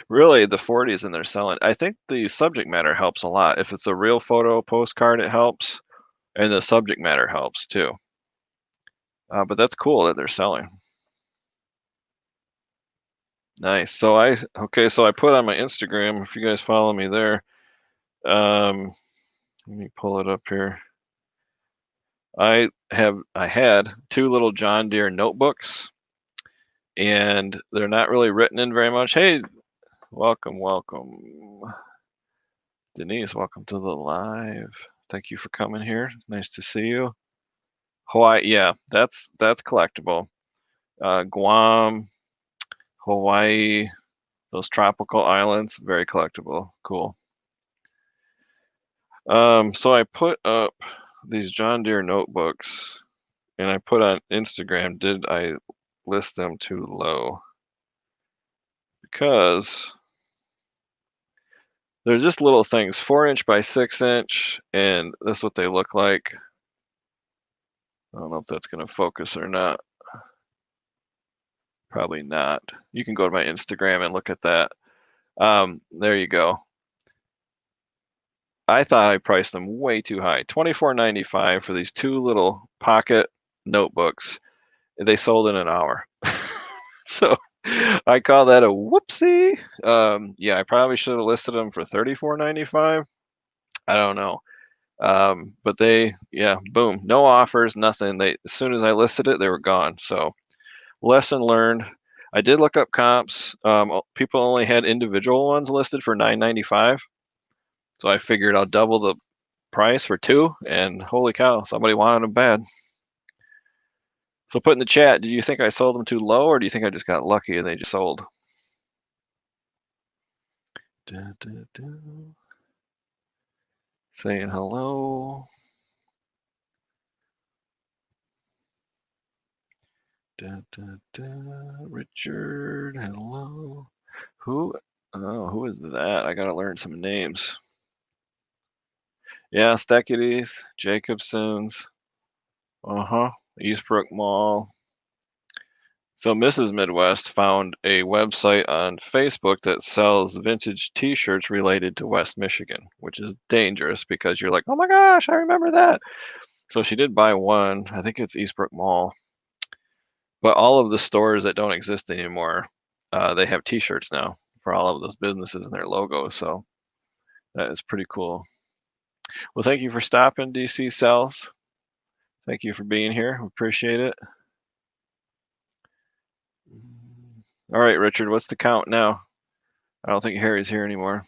A: Really, the 40s and they're selling. I think the subject matter helps a lot. If it's a real photo postcard, it helps, and the subject matter helps too. But that's cool that they're selling. Nice. So I put on my Instagram. If you guys follow me there, let me pull it up here. I had 2 little John Deere notebooks, and they're not really written in very much. Hey, welcome. Denise, welcome to the live. Thank you for coming here. Nice to see you. Hawaii, yeah, that's collectible. Guam, Hawaii, those tropical islands, very collectible. Cool. So I put up these John Deere notebooks and I put on Instagram, did I list them too low? Because they're just little things, 4-inch by 6-inch, and that's what they look like. I don't know if that's going to focus or not. Probably not. You can go to my Instagram and look at that. There you go. I thought I priced them way too high. $24.95 for these 2 little pocket notebooks. They sold in an hour. So I call that a whoopsie. Yeah, I probably should have listed them for $34.95. I don't know. But yeah, boom, no offers, nothing. As soon as I listed it, they were gone. So lesson learned. I did look up comps. People only had individual ones listed for $9.95. So I figured I'll double the price for two, and holy cow, somebody wanted them bad. So put in the chat, do you think I sold them too low, or do you think I just got lucky and they just sold? Saying hello. Richard, hello. Who? Oh, who is that? I gotta learn some names. Yeah, Steckities, Jacobson's. Eastbrook Mall. So Mrs. Midwest found a website on Facebook that sells vintage T-shirts related to West Michigan, which is dangerous because you're like, oh my gosh, I remember that. So she did buy one. I think it's Eastbrook Mall. But all of the stores that don't exist anymore, they have T-shirts now for all of those businesses and their logos. So that is pretty cool. Well, thank you for stopping, DC Cells. Thank you for being here. Appreciate it. All right, Richard, what's the count now? I don't think Harry's here anymore.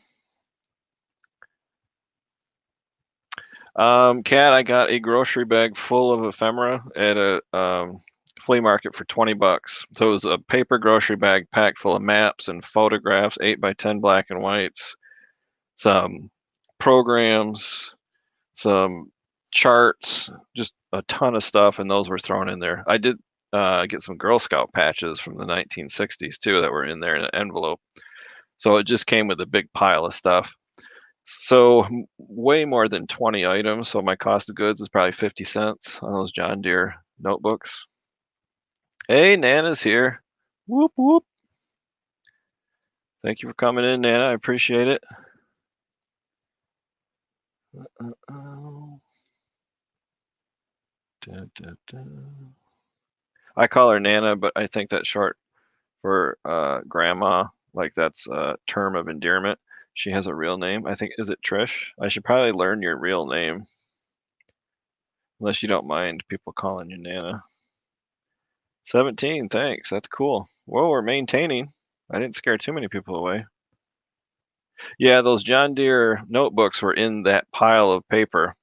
A: Kat, I got a grocery bag full of ephemera at a flea market for 20 bucks. So it was a paper grocery bag packed full of maps and photographs, 8x10 black and whites, some programs, some charts, just a ton of stuff, and those were thrown in there. I did get some Girl Scout patches from the 1960s too that were in there in an envelope. So it just came with a big pile of stuff. So way more than 20 items. So my cost of goods is probably 50 cents on those John Deere notebooks. Hey, Nana's here. Whoop, whoop. Thank you for coming in, Nana. I appreciate it. I call her Nana, but I think that's short for grandma. Like that's a term of endearment. She has a real name. I think, is it Trish? I should probably learn your real name. Unless you don't mind people calling you Nana. 17, thanks. That's cool. Well, we're maintaining. I didn't scare too many people away. Yeah, those John Deere notebooks were in that pile of paper.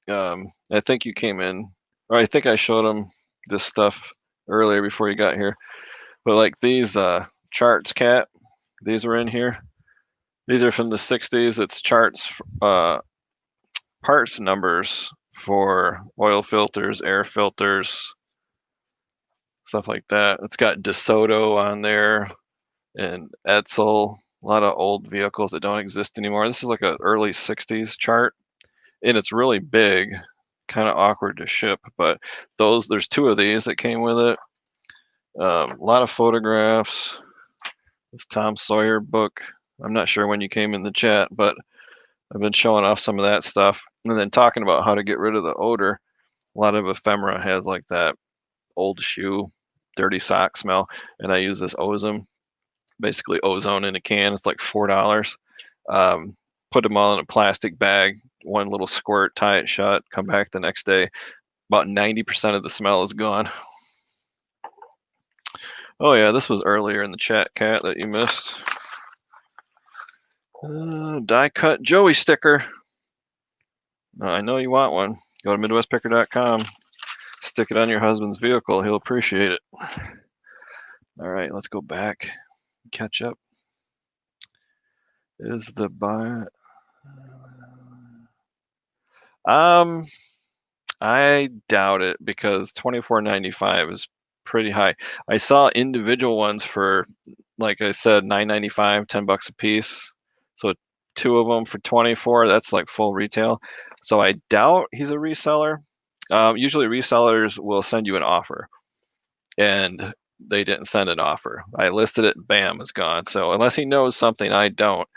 A: I think you came in, or I think I showed them this stuff earlier before you got here. But like these charts, Cat, these were in here. These are from the 60s. It's charts, parts numbers for oil filters, air filters, stuff like that. It's got DeSoto on there and Edsel, a lot of old vehicles that don't exist anymore. This is like an early 60s chart, and it's really big, kind of awkward to ship, but there's two of these that came with it. A lot of photographs. This Tom Sawyer book. I'm not sure when you came in the chat, but I've been showing off some of that stuff. And then talking about how to get rid of the odor. A lot of ephemera has like that old shoe, dirty sock smell. And I use this ozone, basically ozone in a can. It's like $4. Put them all in a plastic bag, one little squirt, tie it shut, come back the next day. About 90% of the smell is gone. Oh yeah, this was earlier in the chat, Cat, that you missed. Die cut Joey sticker. I know you want one. Go to MidwestPicker.com. Stick it on your husband's vehicle. He'll appreciate it. All right, let's go back. Catch up. Is the buy? I doubt it because $24.95 is pretty high. I saw individual ones for, like I said, $9.95, $10 a piece. So two of them for 24. That's like full retail. So I doubt he's a reseller. Usually resellers will send you an offer, and they didn't send an offer. I listed it, bam, it's gone. So unless he knows something I don't,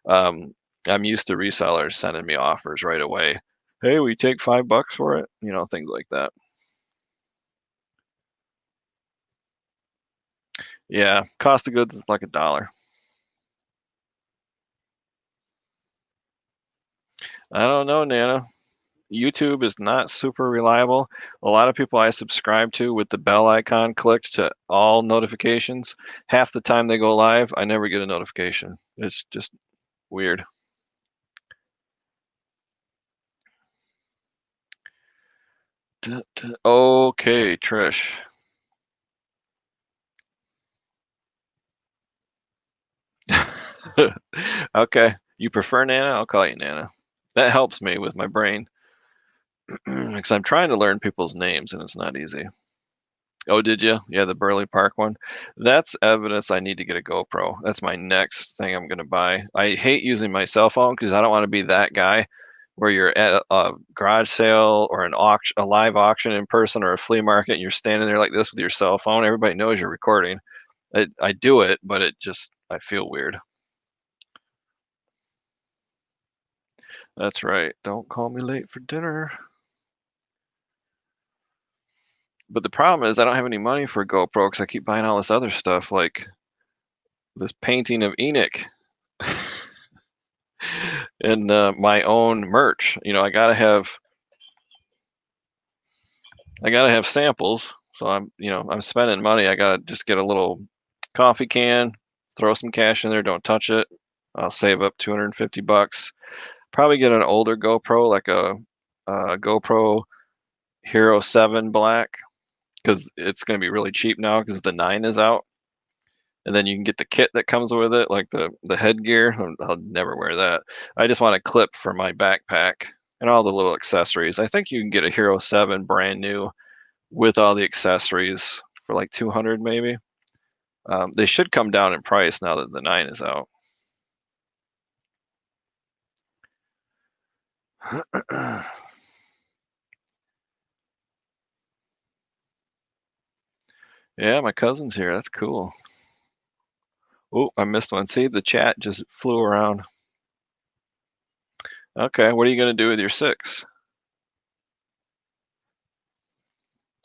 A: I'm used to resellers sending me offers right away. Hey, we take $5 for it, things like that. Yeah, cost of goods is like $1. I don't know, Nana. YouTube is not super reliable. A lot of people I subscribe to with the bell icon clicked to all notifications, half the time they go live, I never get a notification. It's just weird. Okay, Trish. Okay, you prefer Nana? I'll call you Nana. That helps me with my brain because I'm trying to learn people's names and it's not easy. Oh, did you? Yeah, the Burley Park one. That's evidence I need to get a GoPro. That's my next thing I'm gonna buy. I hate using my cell phone because I don't want to be that guy where you're at a garage sale or an auction, a live auction in person or a flea market, and you're standing there like this with your cell phone. Everybody knows you're recording. I do it, but it just I feel weird. That's right. Don't call me late for dinner. But the problem is I don't have any money for a GoPro because I keep buying all this other stuff like this painting of Enoch and my own merch. You know, I gotta have samples. So I'm spending money. I gotta just get a little coffee can, throw some cash in there. Don't touch it. I'll save up 250 bucks. Probably get an older GoPro, like a GoPro Hero 7 Black, because it's gonna be really cheap now because the 9 is out. And then you can get the kit that comes with it, like the headgear. I'll never wear that. I just want a clip for my backpack and all the little accessories. I think you can get a Hero 7 brand new with all the accessories for like 200 maybe. They should come down in price now that the 9 is out. Yeah, my cousin's here. That's cool. Oh, I missed one. See, the chat just flew around. Okay, what are you going to do with your 6?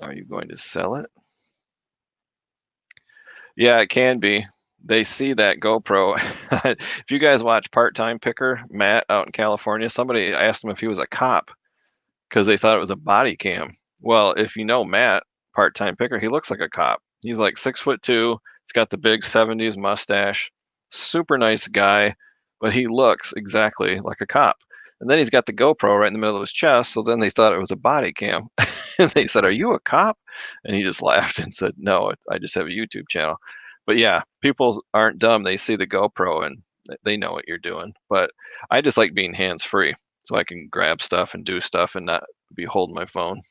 A: Are you going to sell it? Yeah, it can be. They see that GoPro. If you guys watch Part-Time Picker, Matt out in California, somebody asked him if he was a cop because they thought it was a body cam. Well, if you know Matt, Part-Time Picker, he looks like a cop. He's like 6'2". He's got the big 70s mustache. Super nice guy, but he looks exactly like a cop. And then he's got the GoPro right in the middle of his chest, so then they thought it was a body cam. And they said, "Are you a cop?" And he just laughed and said, "No, I just have a YouTube channel." But yeah, people aren't dumb. They see the GoPro and they know what you're doing. But I just like being hands free so I can grab stuff and do stuff and not be holding my phone.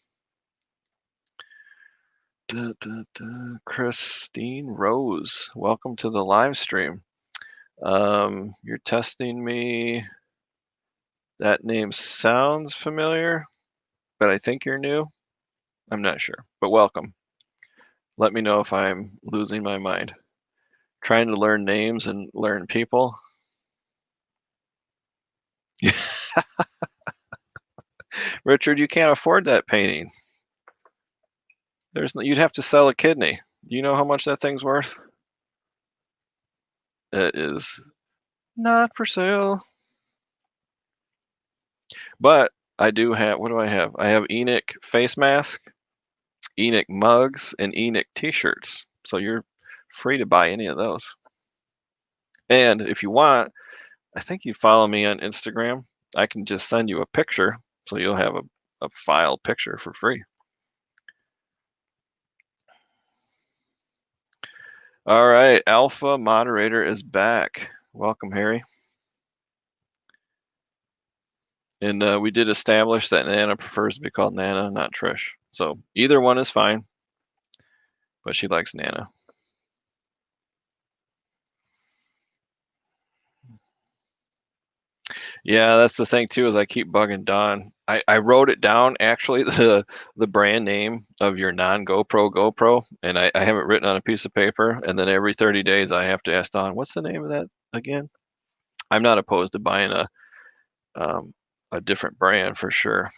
A: Christine Rose, welcome to the live stream. You're testing me. That name sounds familiar, but I think you're new. I'm not sure, but welcome. Let me know if I'm losing my mind. Trying to learn names and learn people. Richard, you can't afford that painting. You'd have to sell a kidney. Do you know how much that thing's worth? It is not for sale. But I do have, what do I have? I have Enoch face mask, Enoch mugs, and Enoch t-shirts. So you're free to buy any of those. And if you want, I think you follow me on Instagram. I can just send you a picture so you'll have a file picture for free. All right, Alpha Moderator is back. Welcome, Harry. And we did establish that Nana prefers to be called Nana, not Trish. So either one is fine, but she likes Nana. Yeah, that's the thing too, is I keep bugging Don. I wrote it down actually, the brand name of your non-GoPro, and I have it written on a piece of paper, and then every 30 days I have to ask Don, what's the name of that again? I'm not opposed to buying a different brand for sure,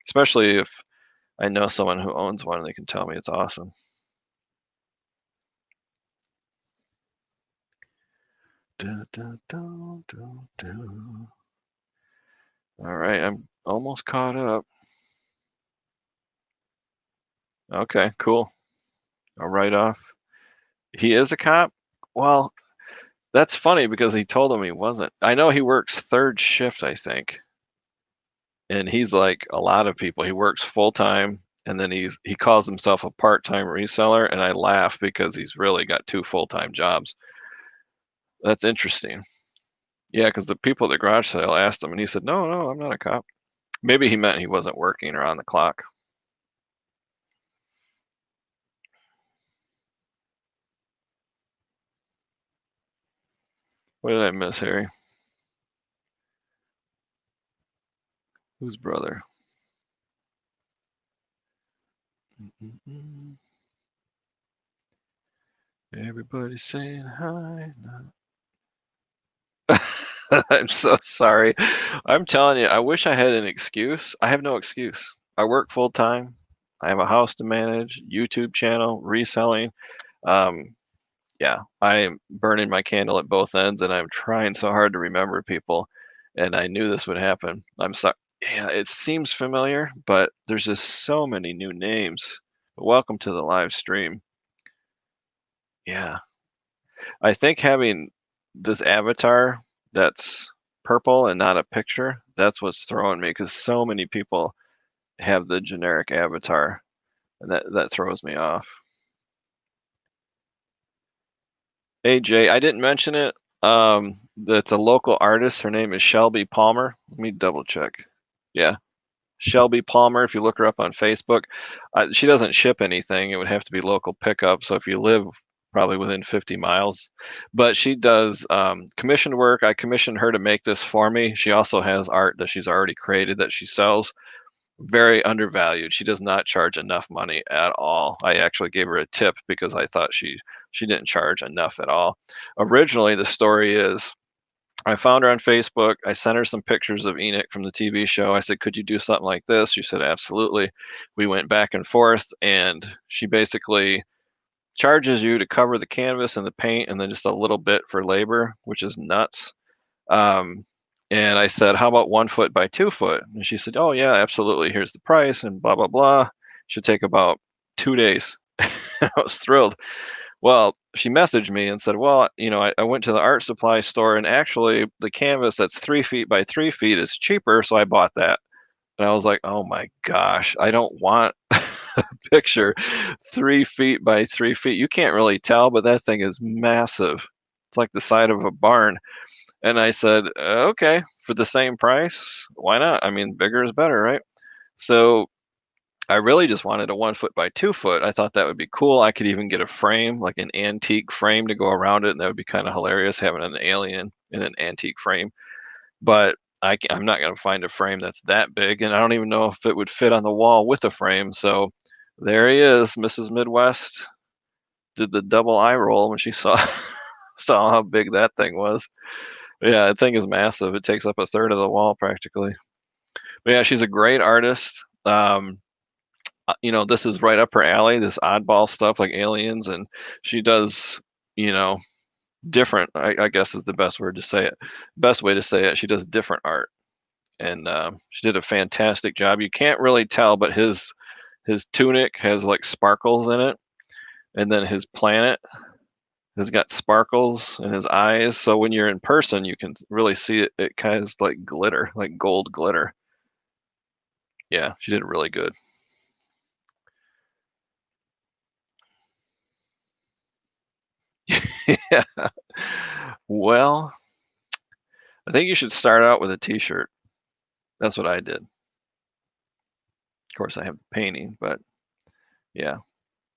A: especially if I know someone who owns one and they can tell me it's awesome. Dun, dun, dun, dun, dun. All right, I'm almost caught up. Okay, cool. I'll write off. He is a cop? Well, that's funny because he told him he wasn't. I know he works third shift, I think. And he's like a lot of people. He works full time and then he calls himself a part-time reseller, and I laugh because he's really got two full-time jobs. That's interesting. Yeah, because the people at the garage sale asked him and he said, "No, no, I'm not a cop." Maybe he meant he wasn't working or on the clock. What did I miss, Harry? Whose brother? Mm-mm-mm. Everybody saying hi. I'm so sorry. I'm telling you, I wish I had an excuse. I have no excuse. I work full time. I have a house to manage, YouTube channel, reselling. Um, yeah, I am burning my candle at both ends, and I'm trying so hard to remember people. And I knew this would happen. I'm sorry. Yeah, it seems familiar, but there's just so many new names. Welcome to the live stream. Yeah, I think having this avatar that's purple and not a picture, that's what's throwing me because so many people have the generic avatar, and that throws me off. AJ, I didn't mention it. That's a local artist. Her name is Shelby Palmer. Let me double check. Yeah, Shelby Palmer. If you look her up on Facebook, she doesn't ship anything. It would have to be local pickup. So if you live probably within 50 miles, but she does commissioned work. I commissioned her to make this for me. She also has art that she's already created that she sells. Very undervalued. She does not charge enough money at all. I actually gave her a tip because I thought she didn't charge enough at all. Originally, the story is I found her on Facebook. I sent her some pictures of Enoch from the TV show. I said, "Could you do something like this?" She said, "Absolutely." We went back and forth, and she basically charges you to cover the canvas and the paint and then just a little bit for labor, which is nuts. Um, and I said, "How about 1 foot by 2 foot?" And she said, "Oh, yeah, absolutely. Here's the price," and blah, blah, blah. Should take about 2 days. I was thrilled. Well, she messaged me and said, "Well, I went to the art supply store and actually the canvas that's 3 feet by 3 feet is cheaper. So I bought that." And I was like, "Oh my gosh, I don't want a picture 3 feet by 3 feet." You can't really tell, but that thing is massive. It's like the side of a barn. And I said, "Okay, for the same price, why not? I mean, bigger is better, right?" So I really just wanted a 1 foot by 2 foot. I thought that would be cool. I could even get a frame, like an antique frame to go around it, and that would be kind of hilarious having an alien in an antique frame. But I'm not going to find a frame that's that big, and I don't even know if it would fit on the wall with a frame. So there he is, Mrs. Midwest did the double eye roll when she saw saw how big that thing was. Yeah, that thing is massive. It takes up a third of the wall practically. But yeah, she's a great artist. This is right up her alley, this oddball stuff like aliens, and she does, you know, different, I guess is the best word to say it. Best way to say it, she does different art. And she did a fantastic job. You can't really tell, but his tunic has like sparkles in it, and then his planet has got sparkles in his eyes. So when you're in person, you can really see it. It kind of like glitter, like gold glitter. Yeah, she did really good. Yeah. Well, I think you should start out with a t-shirt. That's what I did. Of course, I have the painting, but yeah.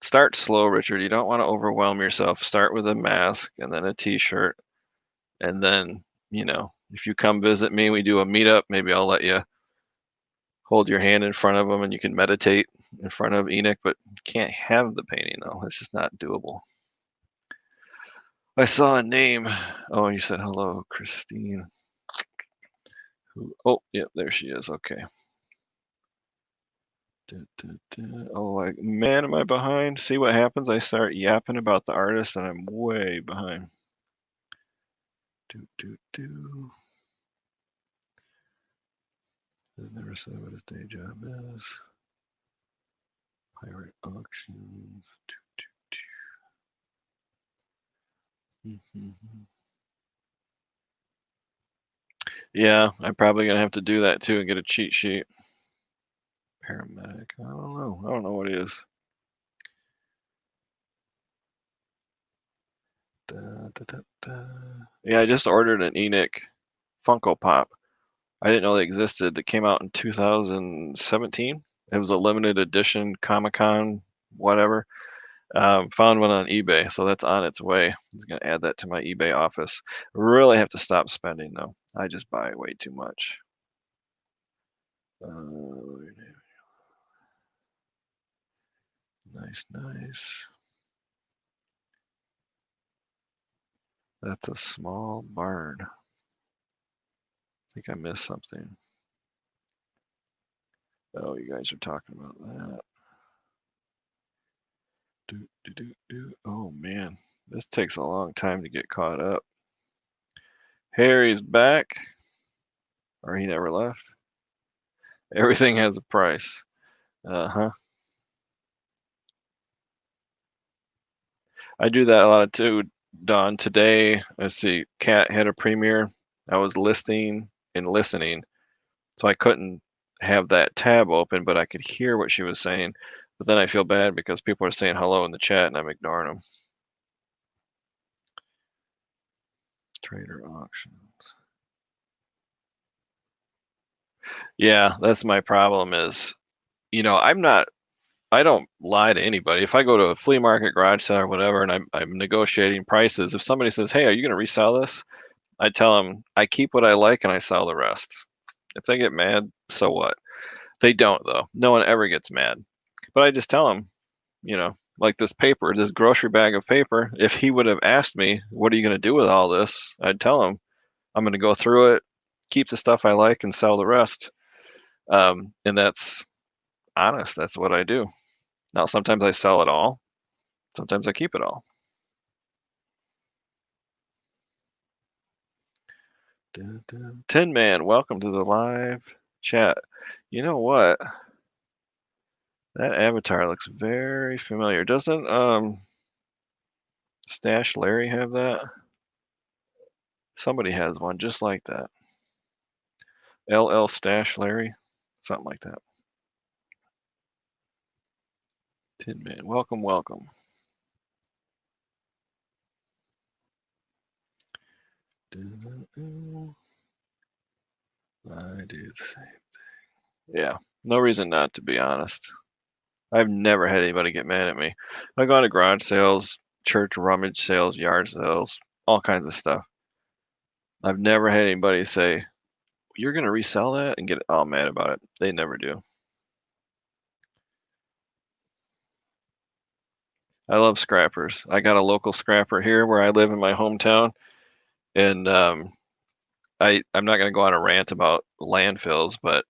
A: Start slow, Richard. You don't want to overwhelm yourself. Start with a mask and then a t-shirt. And then, if you come visit me, we do a meetup, maybe I'll let you hold your hand in front of them and you can meditate in front of Enoch, but you can't have the painting though. It's just not doable. I saw a name. Oh, you said hello, Christine. Oh, yeah, there she is. Okay. Oh, man, am I behind? See what happens? I start yapping about the artist and I'm way behind. He's never said what his day job is. Pirate auctions. Yeah, I'm probably gonna have to do that too and get a cheat sheet. Paramedic. I don't know. I don't know what he is. Yeah, I just ordered an Enoch Funko Pop. I didn't know they existed. It came out in 2017. It was a limited edition Comic-Con, whatever. Found one on eBay, so that's on its way. I'm gonna add that to my eBay office. Really have to stop spending though. I just buy way too much. Nice. That's a small barn. I think I missed something. Oh, you guys are talking about that. Oh man, this takes a long time to get caught up. Harry's back, or he never left. Everything has a price. Uh-huh. I do that a lot too, Don. Today, let's see, Cat had a premiere. I was listening and listening, so I couldn't have that tab open, but I could hear what she was saying. But then I feel bad because people are saying hello in the chat and I'm ignoring them. Trader auctions. Yeah, that's my problem is, I don't lie to anybody. If I go to a flea market, garage sale, or whatever, and I'm negotiating prices, if somebody says, "Hey, are you going to resell this?" I tell them I keep what I like and I sell the rest. If they get mad, so what? They don't though. No one ever gets mad. But I just tell them, like this paper, this grocery bag of paper. If he would have asked me, "What are you going to do with all this?" I'd tell him, "I'm going to go through it, keep the stuff I like, and sell the rest." And that's honest. That's what I do. Now, sometimes I sell it all. Sometimes I keep it all. Tin Man, welcome to the live chat. You know what? That avatar looks very familiar. Doesn't Stash Larry have that? Somebody has one just like that. LL Stash Larry, something like that. Tin Man, welcome. I do the same thing. Yeah, no reason not to be honest. I've never had anybody get mad at me. I go to garage sales, church rummage sales, yard sales, all kinds of stuff. I've never had anybody say, "You're going to resell that," and get all mad about it. They never do. I love scrappers. I got a local scrapper here where I live in my hometown, and I'm not going to go on a rant about landfills, but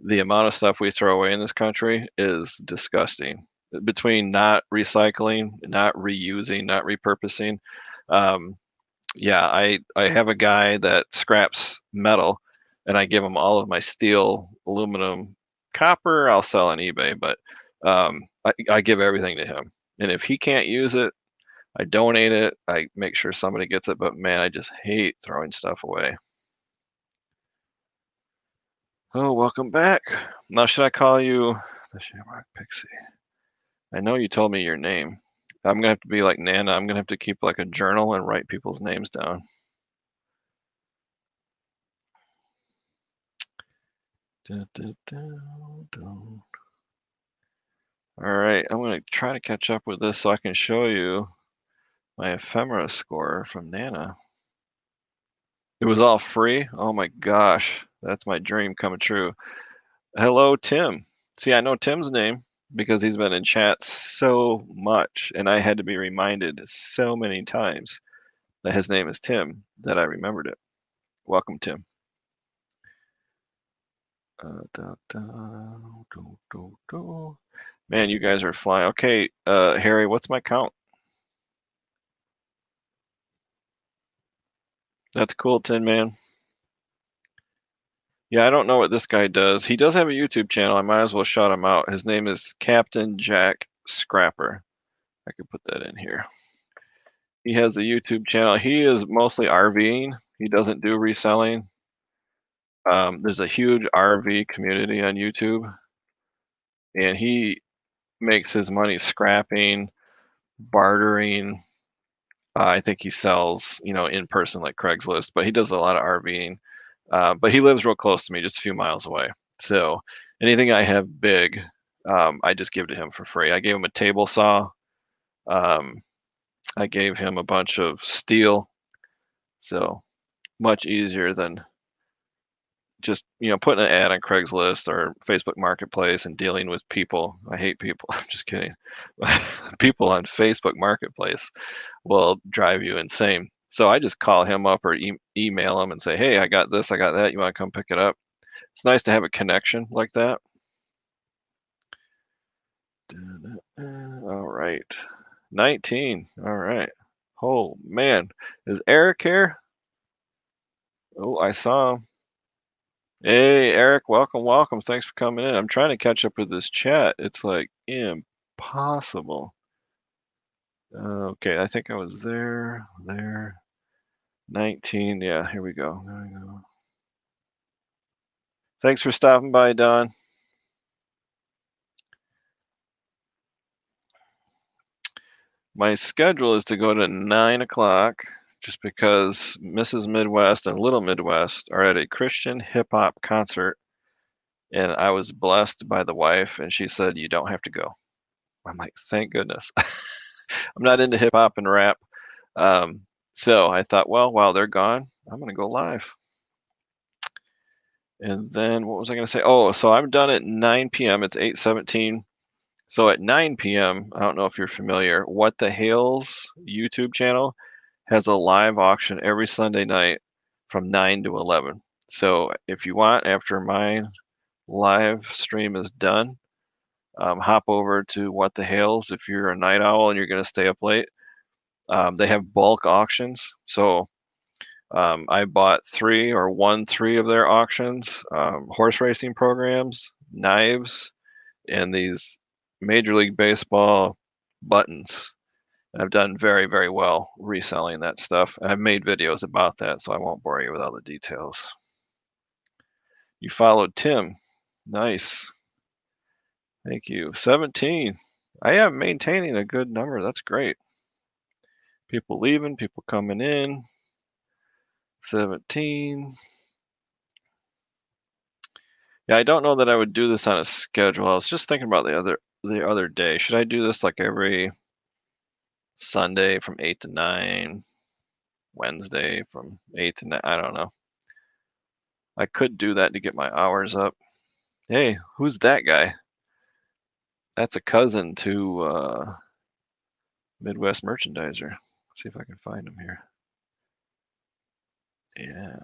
A: the amount of stuff we throw away in this country is disgusting. Between not recycling, not reusing, not repurposing. Yeah, I have a guy that scraps metal, and I give him all of my steel, aluminum, copper. I'll sell on eBay, but I give everything to him. And if he can't use it, I donate it. I make sure somebody gets it. But man, I just hate throwing stuff away. Oh, welcome back. Now, should I call you the Shamrock Pixie? I know you told me your name. I'm gonna have to be like Nana. I'm gonna have to keep like a journal and write people's names down. All right, I'm gonna try to catch up with this so I can show you my ephemera score from Nana. It was all free. Oh my gosh, that's my dream coming true. Hello, Tim. See, I know Tim's name because he's been in chat so much, and I had to be reminded so many times that his name is Tim that I remembered it. Welcome, Tim. Man, you guys are flying. Okay, Harry, what's my count? That's cool, Tin Man. Yeah, I don't know what this guy does. He does have a YouTube channel. I might as well shout him out. His name is Captain Jack Scrapper. I could put that in here. He has a YouTube channel. He is mostly RVing. He doesn't do reselling. There's a huge RV community on YouTube, and he makes his money scrapping, bartering. I think he sells, in person like Craigslist, but he does a lot of RVing. But he lives real close to me, just a few miles away. So anything I have big, I just give to him for free. I gave him a table saw. Um, I gave him a bunch of steel. So much easier than just putting an ad on Craigslist or Facebook Marketplace and dealing with people. I hate people. I'm just kidding. People on Facebook Marketplace will drive you insane. So I just call him up or email him and say, "Hey, I got this, I got that. You want to come pick it up?" It's nice to have a connection like that. All right, 19. All right. Oh man, is Eric here? Oh, I saw him. Hey, Eric, welcome, welcome. Thanks for coming in. I'm trying to catch up with this chat. It's like impossible. Okay, I think I was there. 19. Yeah, here we go. There we go. Thanks for stopping by, Don. My schedule is to go to 9 o'clock just because Mrs. Midwest and Little Midwest are at a Christian hip hop concert. And I was blessed by the wife, and she said, "You don't have to go." I'm like, thank goodness. I'm not into hip hop and rap. Um, so I thought, well, while they're gone, I'm going to go live. And then what was I going to say? Oh, so I'm done at 9 p.m. It's 8:17. So at 9 p.m., I don't know if you're familiar, What the Hales YouTube channel has a live auction every Sunday night from 9 to 11. So if you want, after my live stream is done, hop over to What the Hales if you're a night owl and you're going to stay up late. They have bulk auctions. So I bought won three of their auctions, horse racing programs, knives, and these Major League Baseball buttons. I've done very, very well reselling that stuff. I've made videos about that, so I won't bore you with all the details. You followed Tim. Nice. Thank you. 17. I am maintaining a good number. That's great. People leaving, people coming in. 17. Yeah, I don't know that I would do this on a schedule. I was just thinking about the other day. Should I do this like every Sunday from 8 to 9, Wednesday from 8 to 9? I don't know. I could do that to get my hours up. Hey, who's that guy? That's a cousin to Midwest Merchandiser. Let's see if I can find him here. Yeah.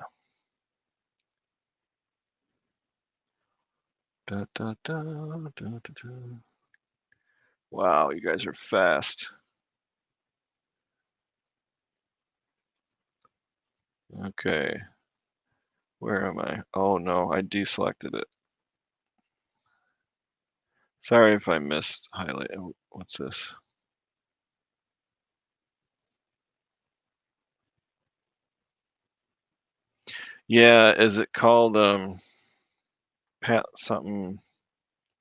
A: Da, da, da, da, da, da. Wow, you guys are fast. Okay. Where am I? Oh no, I deselected it. Sorry if I missed highlight. What's this? Yeah, is it called something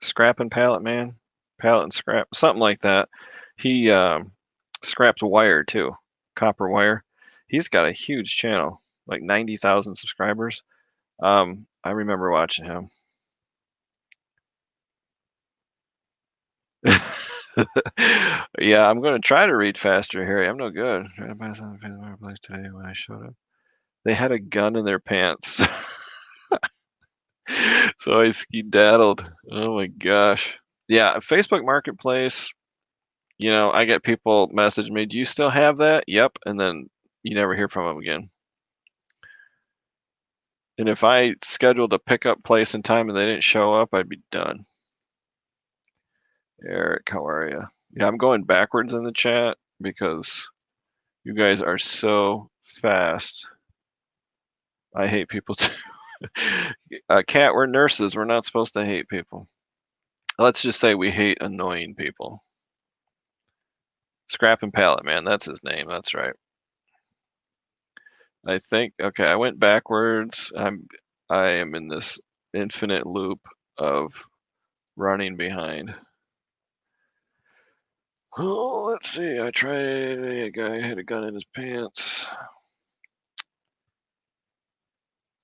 A: Scrap and Pallet Man? Pallet and Scrap, something like that. He scraps wire too, copper wire. He's got a huge channel, like 90,000 subscribers. I remember watching him. Yeah, I'm going to try to read faster, Harry. I'm no good. Trying to buy something from the marketplace today when I showed up. They had a gun in their pants. So I skedaddled. Oh my gosh. Yeah, Facebook Marketplace, I get people message me, "Do you still have that?" Yep, and then you never hear from them again. And if I scheduled a pickup place and time and they didn't show up, I'd be done. Eric, how are you? Yeah, I'm going backwards in the chat because you guys are so fast. I hate people too. Cat, we're nurses. We're not supposed to hate people. Let's just say we hate annoying people. Scrap and Pallet Man, that's his name. That's right. I think. Okay, I went backwards. I am in this infinite loop of running behind. Oh, let's see. I tried. A guy had a gun in his pants.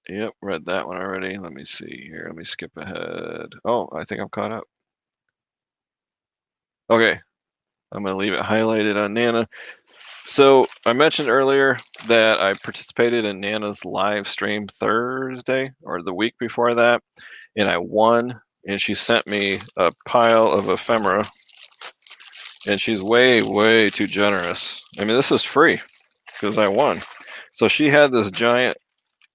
A: Yep, read that one already. Let me see here. Let me skip ahead. Oh, I think I'm caught up. Okay, I'm gonna leave it highlighted on Nana. So I mentioned earlier that I participated in Nana's live stream Thursday or the week before that, and I won. And she sent me a pile of ephemera, and she's way, way too generous. I mean, this is free because I won. So she had this giant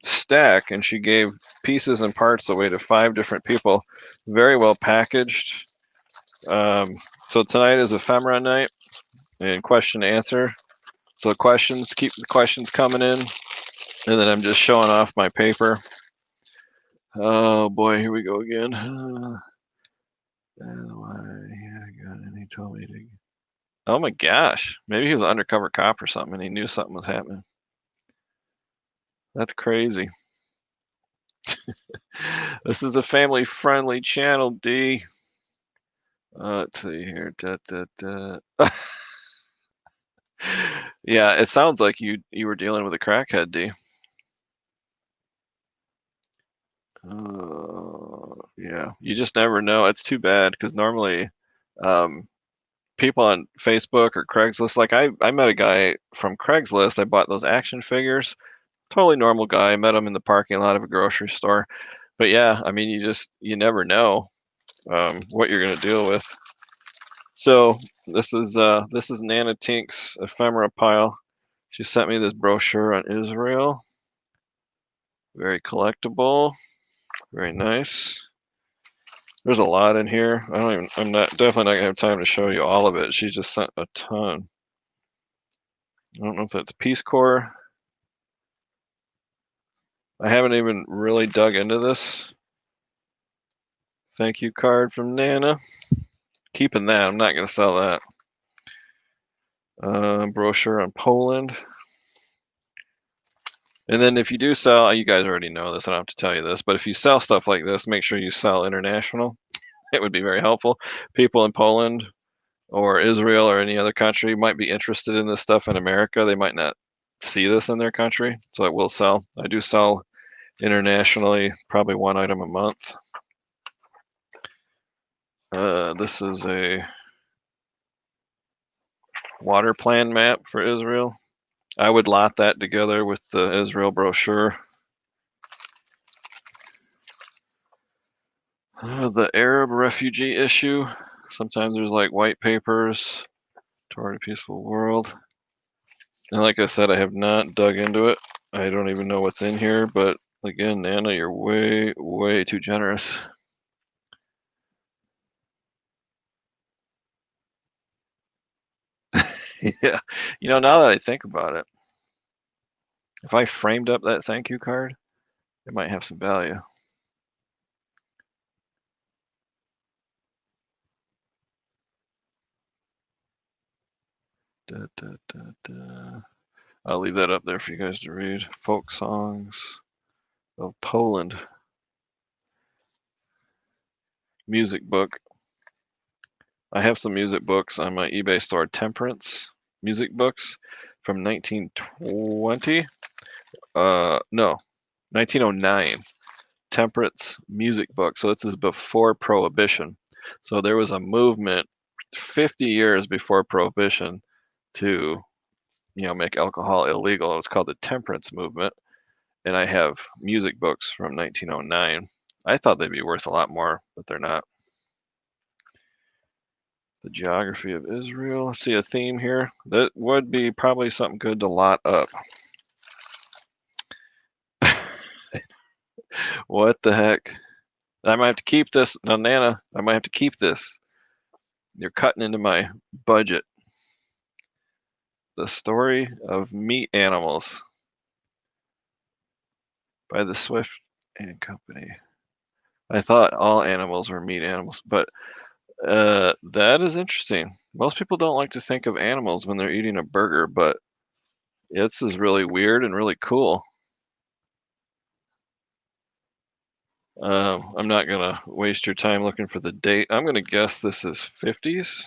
A: stack, and she gave pieces and parts away to 5 different people, very well packaged. So tonight is ephemera night and question answer. So questions, keep the questions coming in, and then I'm just showing off my paper. Oh boy, here we go again. And he told me to. Oh my gosh, maybe he was an undercover cop or something, and he knew something was happening. That's crazy. This is a family-friendly channel, D. Let's see here. Yeah, it sounds like you were dealing with a crackhead, D. Yeah, you just never know. It's too bad because normally, people on Facebook or Craigslist, like I met a guy from Craigslist. I bought those action figures. Totally normal guy. I met him in the parking lot of a grocery store. But yeah, I mean, you never know what you're gonna deal with. So this is Nana Tink's ephemera pile. She sent me this brochure on Israel. Very collectible. Very nice. There's a lot in here. I'm definitely not gonna have time to show you all of it. She just sent a ton. I don't know if that's Peace Corps. I haven't even really dug into this. Thank you card from Nana. Keeping that. I'm not gonna sell that. Brochure on Poland. And then if you do sell, you guys already know this, I don't have to tell you this, but if you sell stuff like this, make sure you sell international. It would be very helpful. People in Poland or Israel or any other country might be interested in this stuff in America. They might not see this in their country, so it will sell. I do sell internationally, probably 1 item a month. This is a water plan map for Israel. I would lot that together with the Israel brochure. The Arab refugee issue. Sometimes there's like white papers toward a peaceful world. And like I said, I have not dug into it. I don't even know what's in here, but again, Nana, you're way, way too generous. Yeah, now that I think about it, if I framed up that thank you card, it might have some value. Da, da, da, da. I'll leave that up there for you guys to read. Folk songs of Poland. Music book. I have some music books on my eBay store, Temperance music books from 1920. No, 1909. Temperance music book. So this is before Prohibition. So there was a movement 50 years before Prohibition to, make alcohol illegal. It was called the Temperance movement. And I have music books from 1909. I thought they'd be worth a lot more, but they're not. The geography of Israel. I see a theme here. That would be probably something good to lot up. What the heck? I might have to keep this. Now, Nana, I might have to keep this. You're cutting into my budget. The story of meat animals. by the Swift and Company. I thought all animals were meat animals, but that is interesting. Most people don't like to think of animals when they're eating a burger, but this is really weird and really cool. I'm not gonna waste your time looking for the date. I'm gonna guess this is 50s.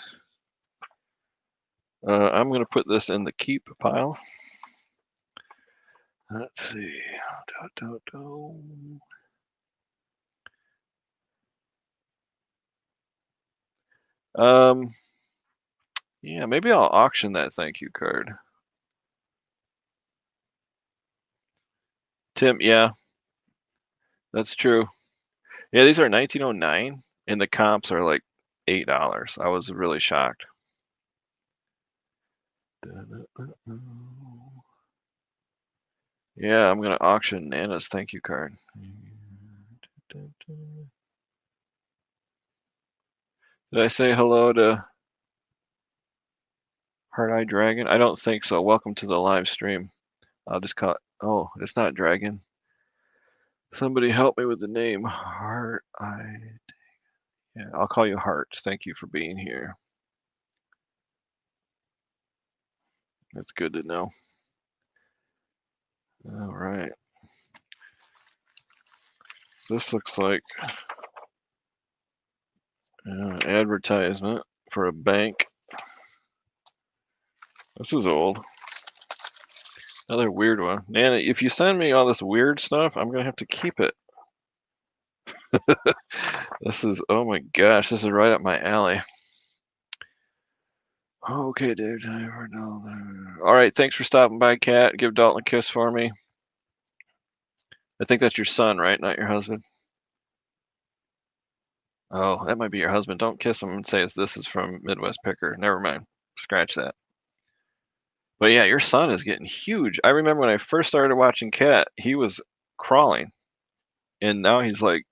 A: I'm gonna put this in the keep pile. Let's see. Um, yeah, maybe I'll auction that thank you card. Tim, yeah, that's true. Yeah, these are 1909, and the comps are like $8. I was really shocked. Yeah, I'm gonna auction Nana's thank you card. Did I say hello to Heart Eye Dragon? I don't think so. Welcome to the live stream. I'll just call it. Oh, it's not Dragon. Somebody help me with the name. Heart Eye. Yeah, I'll call you Heart. Thank you for being here. That's good to know. All right. This looks like advertisement for a bank. This is old. Another weird one. Nana, if you send me all this weird stuff, I'm gonna have to keep it. This is, oh my gosh, this is right up my alley. Okay, dude. All right, thanks for stopping by, Kat. Give Dalton a kiss for me. I think that's your son, right? Not your husband. Oh, that might be your husband. Don't kiss him and say this is from Midwest Picker. Never mind. Scratch that. But yeah, your son is getting huge. I remember when I first started watching Cat, he was crawling, and now he's like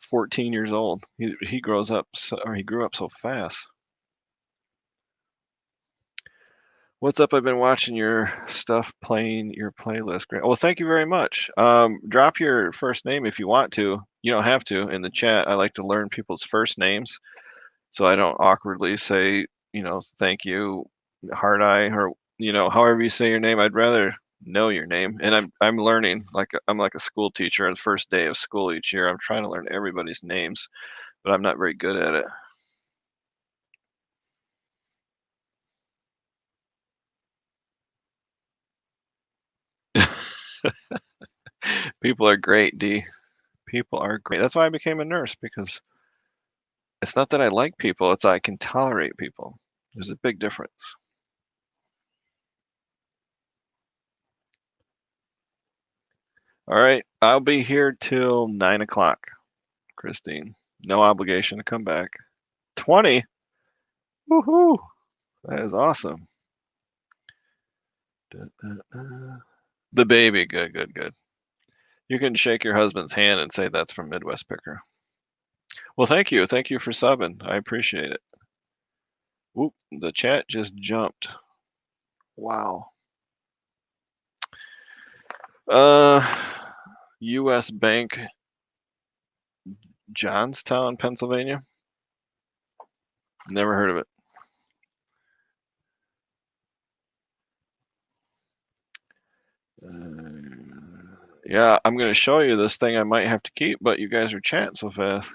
A: 14 years old. He grows up, or he grew up so fast. What's up? I've been watching your stuff, playing your playlist. Great. Well, thank you very much. Drop your first name if you want to. You don't have to in the chat. I like to learn people's first names, so I don't awkwardly say, thank you, Hard Eye, or however you say your name. I'd rather know your name, and I'm learning. Like I'm like a school teacher on the first day of school each year. I'm trying to learn everybody's names, but I'm not very good at it. People are great, D. People are great. That's why I became a nurse, because it's not that I like people, it's I can tolerate people. There's a big difference. All right, I'll be here till 9 o'clock, Christine. No obligation to come back. 20? Woohoo! That is awesome. The baby, good, good, good. You can shake your husband's hand and say that's from Midwest Picker. Well, thank you. Thank you for subbing. I appreciate it. Oop, the chat just jumped. Wow. U.S. Bank, Johnstown, Pennsylvania. Never heard of it. Yeah, I'm going to show you this thing I might have to keep, but you guys are chatting so fast.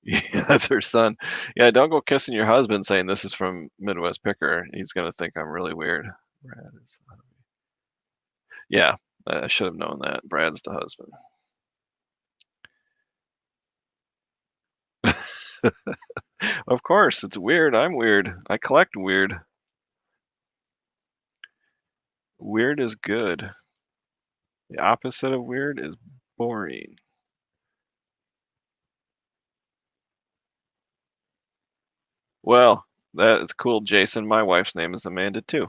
A: Yeah, that's her son. Yeah, don't go kissing your husband saying this is from Midwest Picker. He's going to think I'm really weird. Brad is. Yeah, I should have known that. Brad's the husband. Of course, it's weird. I'm weird. I collect weird. Weird is good. The opposite of weird is boring. Well, that is cool, Jason. My wife's name is Amanda too.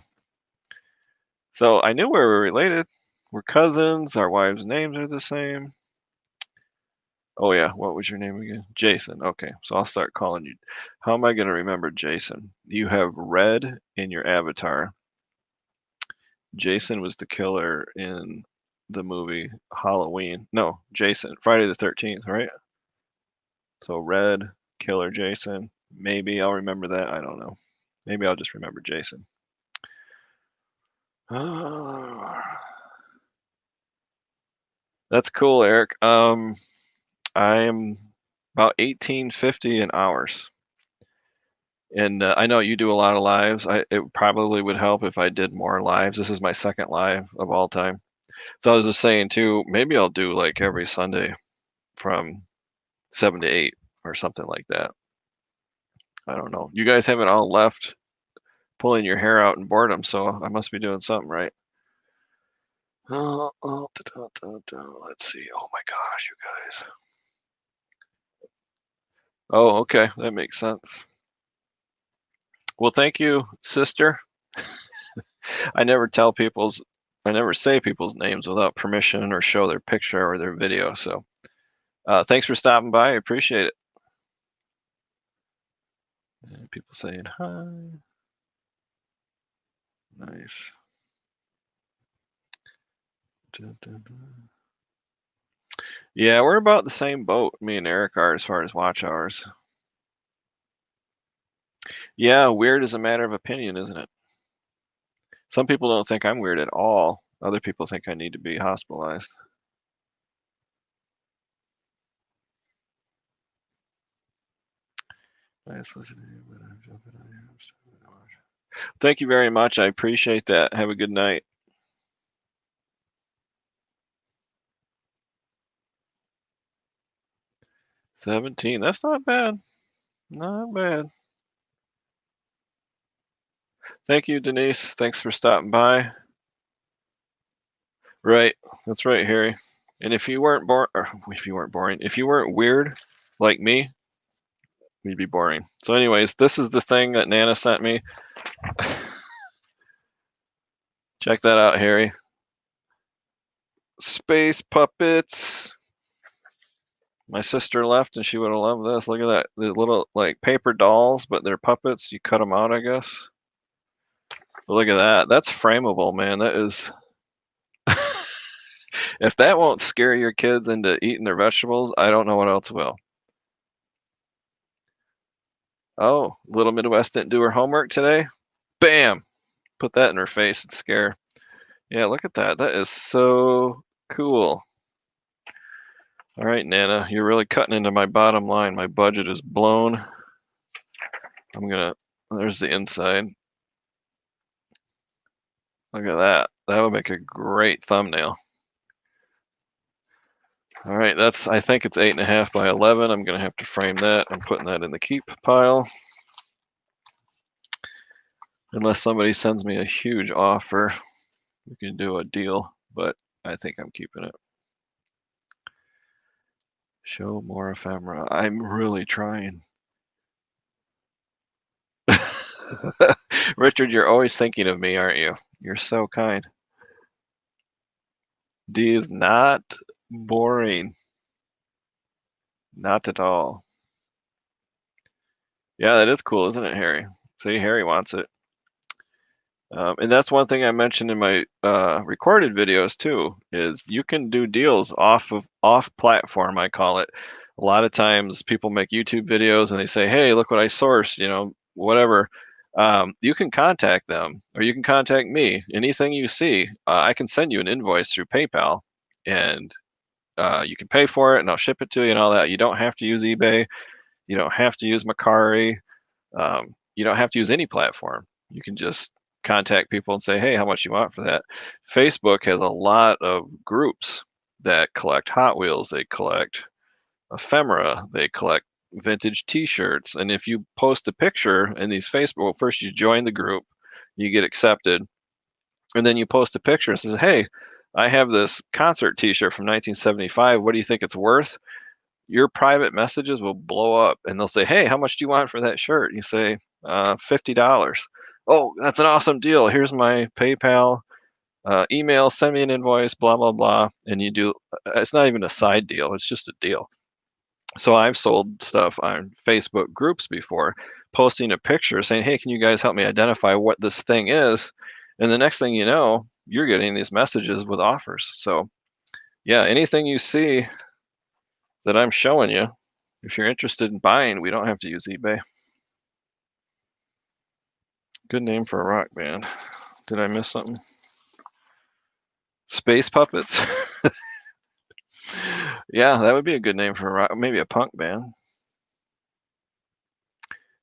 A: So I knew we were related. We're cousins. Our wives' names are the same. Oh yeah, what was your name again? Jason. Okay, so I'll start calling you. How am I going to remember Jason? You have red in your avatar. Jason was the killer in the movie Halloween. No, Jason, Friday the 13th, right? So Red, Killer Jason. Maybe I'll remember that. I don't know. Maybe I'll just remember Jason. That's cool, Eric. I'm about 1850 in hours. And I know you do a lot of lives. It probably would help if I did more lives. This is my second live of all time. So I was just saying too, maybe I'll do like every Sunday from 7 to 8 or something like that. I don't know. You guys haven't all left pulling your hair out in boredom, so I must be doing something right. Let's see. Oh my gosh, you guys. Oh, okay. That makes sense. Well, thank you, sister. I never say people's names without permission or show their picture or their video. So thanks for stopping by. I appreciate it. And people saying hi. Nice. Yeah, we're about the same boat, me and Eric are, as far as watch hours. Yeah, weird is a matter of opinion, isn't it? Some people don't think I'm weird at all. Other people think I need to be hospitalized. Nice listening to you, but I'm jumping on you. Thank you very much. I appreciate that. Have a good night. $17. That's not bad. Not bad. Thank you, Denise. Thanks for stopping by. Right. That's right, Harry. And if you weren't if you weren't weird like me, you'd be boring. So anyways, this is the thing that Nana sent me. Check that out, Harry. Space puppets. My sister left and she would have loved this. Look at that. The little like paper dolls, but they're puppets. You cut them out, I guess. But look at that. That's frameable, man. That is. If that won't scare your kids into eating their vegetables, I don't know what else will. Oh, Little Midwest didn't do her homework today? Bam! Put that in her face and scare. Yeah, look at that. That is so cool. All right, Nana, you're really cutting into my bottom line. My budget is blown. There's the inside. Look at that. That would make a great thumbnail. All right, I think it's 8.5 by 11. I'm gonna have to frame that. I'm putting that in the keep pile. Unless somebody sends me a huge offer, we can do a deal, but I think I'm keeping it. Show more ephemera. I'm really trying. Richard, you're always thinking of me, aren't you? You're so kind. D is not boring. Not at all. Yeah, that is cool, isn't it, Harry? See, Harry wants it. And that's one thing I mentioned in my recorded videos too, is you can do deals off platform, I call it. A lot of times people make YouTube videos and they say, hey, look what I sourced, whatever. You can contact them or you can contact me. Anything you see, I can send you an invoice through PayPal and you can pay for it and I'll ship it to you and all that. You don't have to use eBay. You don't have to use Macari. You don't have to use any platform. You can just contact people and say, hey, how much you want for that? Facebook has a lot of groups that collect Hot Wheels. They collect ephemera. They collect vintage t-shirts. And if you post a picture in these Facebook, well, first you join the group, you get accepted, and then you post a picture and says, hey, I have this concert t-shirt from 1975. What do you think it's worth? Your private messages will blow up and they'll say, hey, how much do you want for that shirt? You say, $50. Oh, that's an awesome deal. Here's my PayPal, email, send me an invoice, blah, blah, blah. And you do, it's not even a side deal. It's just a deal. So I've sold stuff on Facebook groups before, posting a picture saying, hey, can you guys help me identify what this thing is? And the next thing you know, you're getting these messages with offers. So Yeah, anything you see that I'm showing you, if you're interested in buying, we don't have to use eBay. Good name for a rock band. Did I miss something? Space Puppets? Yeah, that would be a good name for a rock, maybe a punk band.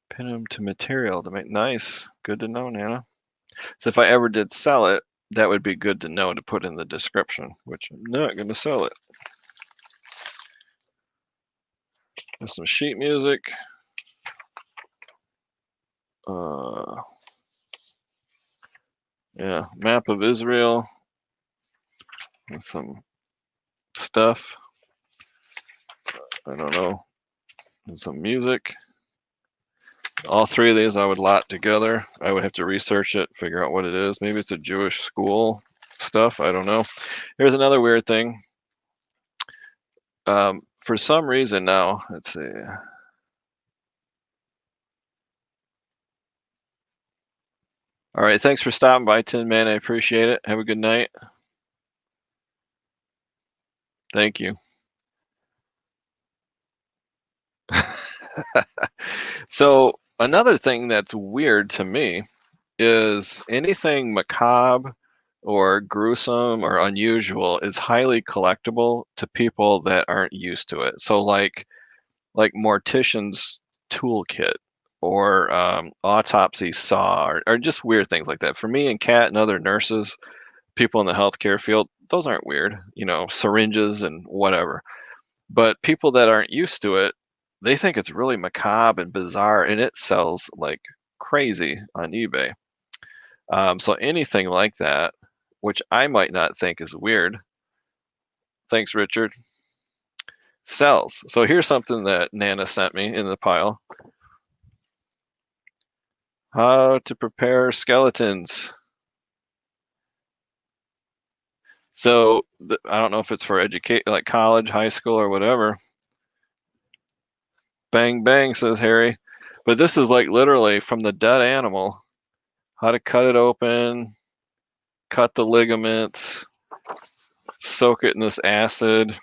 A: Pin them to material to make nice. Good to know, Nana. So if I ever did sell it, that would be good to know to put in the description, which I'm not going to sell it. There's some sheet music. Yeah, map of Israel. With some stuff. I don't know. And some music. All three of these I would lot together. I would have to research it, figure out what it is. Maybe it's a Jewish school stuff. I don't know. Here's another weird thing. For some reason now, let's see. All right, thanks for stopping by, Tin Man. I appreciate it. Have a good night. Thank you. So another thing that's weird to me is anything macabre or gruesome or unusual is highly collectible to people that aren't used to it. So like mortician's toolkit or autopsy saw or just weird things like that. For me and Kat and other nurses, people in the healthcare field, those aren't weird, syringes and whatever. But people that aren't used to it, they think it's really macabre and bizarre, and it sells like crazy on eBay. So anything like that, which I might not think is weird, thanks, Richard, sells. So here's something that Nana sent me in the pile. How to prepare skeletons. So I don't know if it's for educate, like college, high school, or whatever. Bang, bang, says Harry. But this is like literally from the dead animal, how to cut it open, cut the ligaments, soak it in this acid,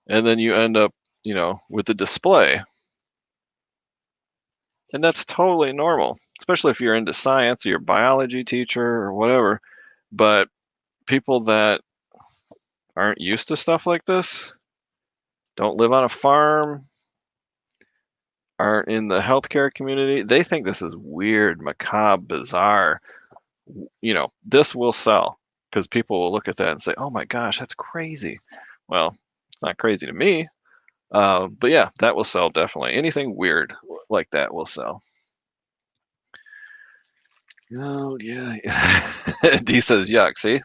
A: and then you end up, with the display. And that's totally normal, especially if you're into science or you're a biology teacher or whatever. But people that aren't used to stuff like this, don't live on a farm, aren't in the healthcare community, they think this is weird, macabre, bizarre. This will sell because people will look at that and say, oh my gosh, that's crazy. Well, it's not crazy to me. But yeah, that will sell definitely. Anything weird like that will sell. Oh yeah. D says yuck. See,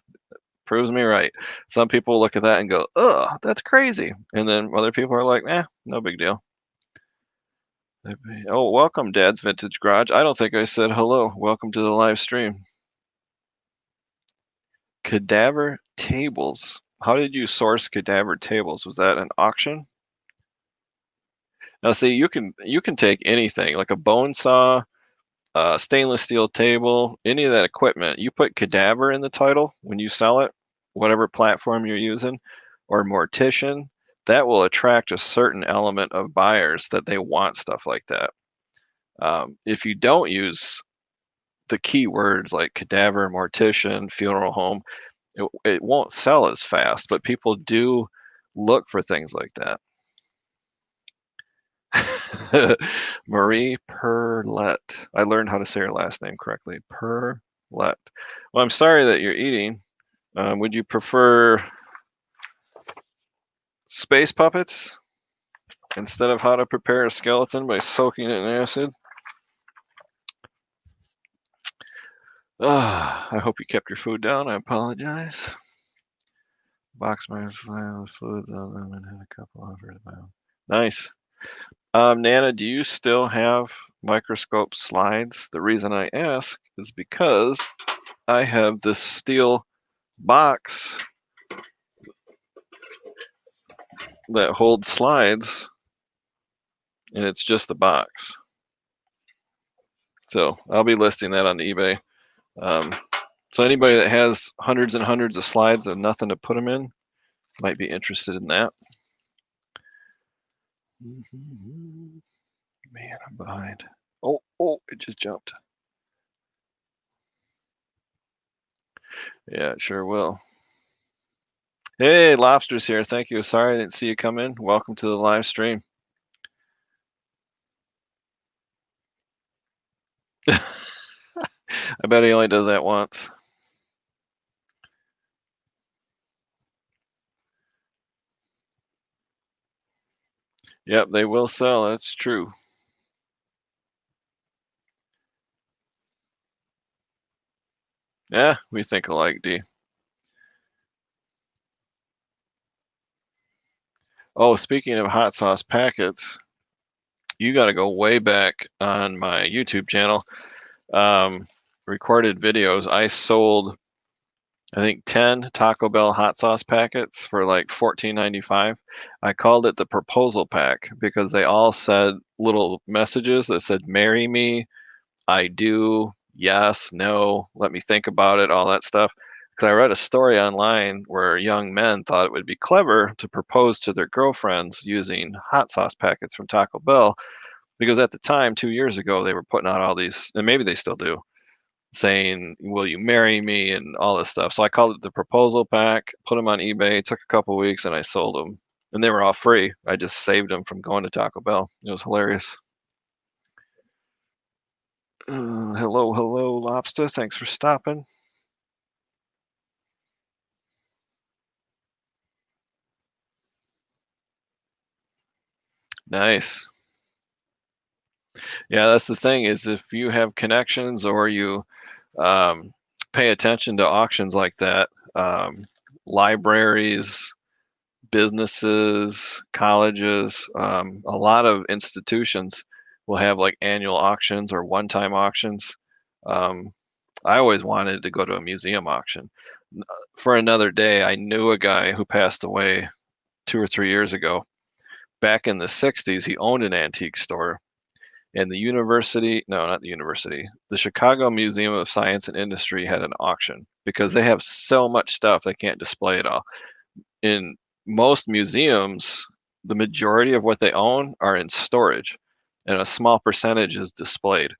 A: proves me right. Some people look at that and go, "Ugh, that's crazy," and then other people are like, no big deal." Oh, welcome, Dad's Vintage Garage. I don't think I said hello. Welcome to the live stream. Cadaver tables. How did you source cadaver tables? Was that an auction? Now, see, you can take anything like a bone saw, stainless steel table, any of that equipment. You put cadaver in the title when you sell it, whatever platform you're using, or mortician. That will attract a certain element of buyers that they want stuff like that. If you don't use the keywords like cadaver, mortician, funeral home, it won't sell as fast, but people do look for things like that. Marie Perrelet. I learned how to say her last name correctly. Perrelet. Well, I'm sorry that you're eating. Would you prefer space puppets instead of how to prepare a skeleton by soaking it in acid? I hope you kept your food down. I apologize. Box my fluids on them and had a couple offers. Nice. Nana, do you still have microscope slides? The reason I ask is because I have this steel box that holds slides, and it's just the box. So I'll be listing that on eBay. So anybody that has hundreds and hundreds of slides and nothing to put them in might be interested in that. Man, I'm behind. Oh, it just jumped. Yeah, it sure will. Hey, Lobster's here. Thank you. Sorry I didn't see you come in. Welcome to the live stream. I bet he only does that once. Yep, they will sell. That's true. Yeah, we think alike, D. Oh, speaking of hot sauce packets, you got to go way back on my YouTube channel. Recorded videos. I sold, I think, 10 Taco Bell hot sauce packets for like $14.95. I called it the proposal pack because they all said little messages that said, marry me, I do, yes, no, let me think about it, all that stuff. Because I read a story online where young men thought it would be clever to propose to their girlfriends using hot sauce packets from Taco Bell. Because at the time, 2 years ago, they were putting out all these, and maybe they still do, saying, will you marry me, and all this stuff. So I called it the proposal pack, put them on eBay, took a couple weeks, and I sold them. And they were all free. I just saved them from going to Taco Bell. It was hilarious. Hello, Lobster. Thanks for stopping. Nice. Yeah, that's the thing is if you have connections or you um, pay attention to auctions like that, libraries, businesses, colleges, a lot of institutions will have like annual auctions or one-time auctions. Um, I always wanted to go to a museum auction. For another day, I knew a guy who passed away 2 or 3 years ago. Back in the 60s, he owned an antique store. And the university, no, not the university, the Chicago Museum of Science and Industry had an auction because they have so much stuff they can't display it all. In most museums, the majority of what they own are in storage, and a small percentage is displayed.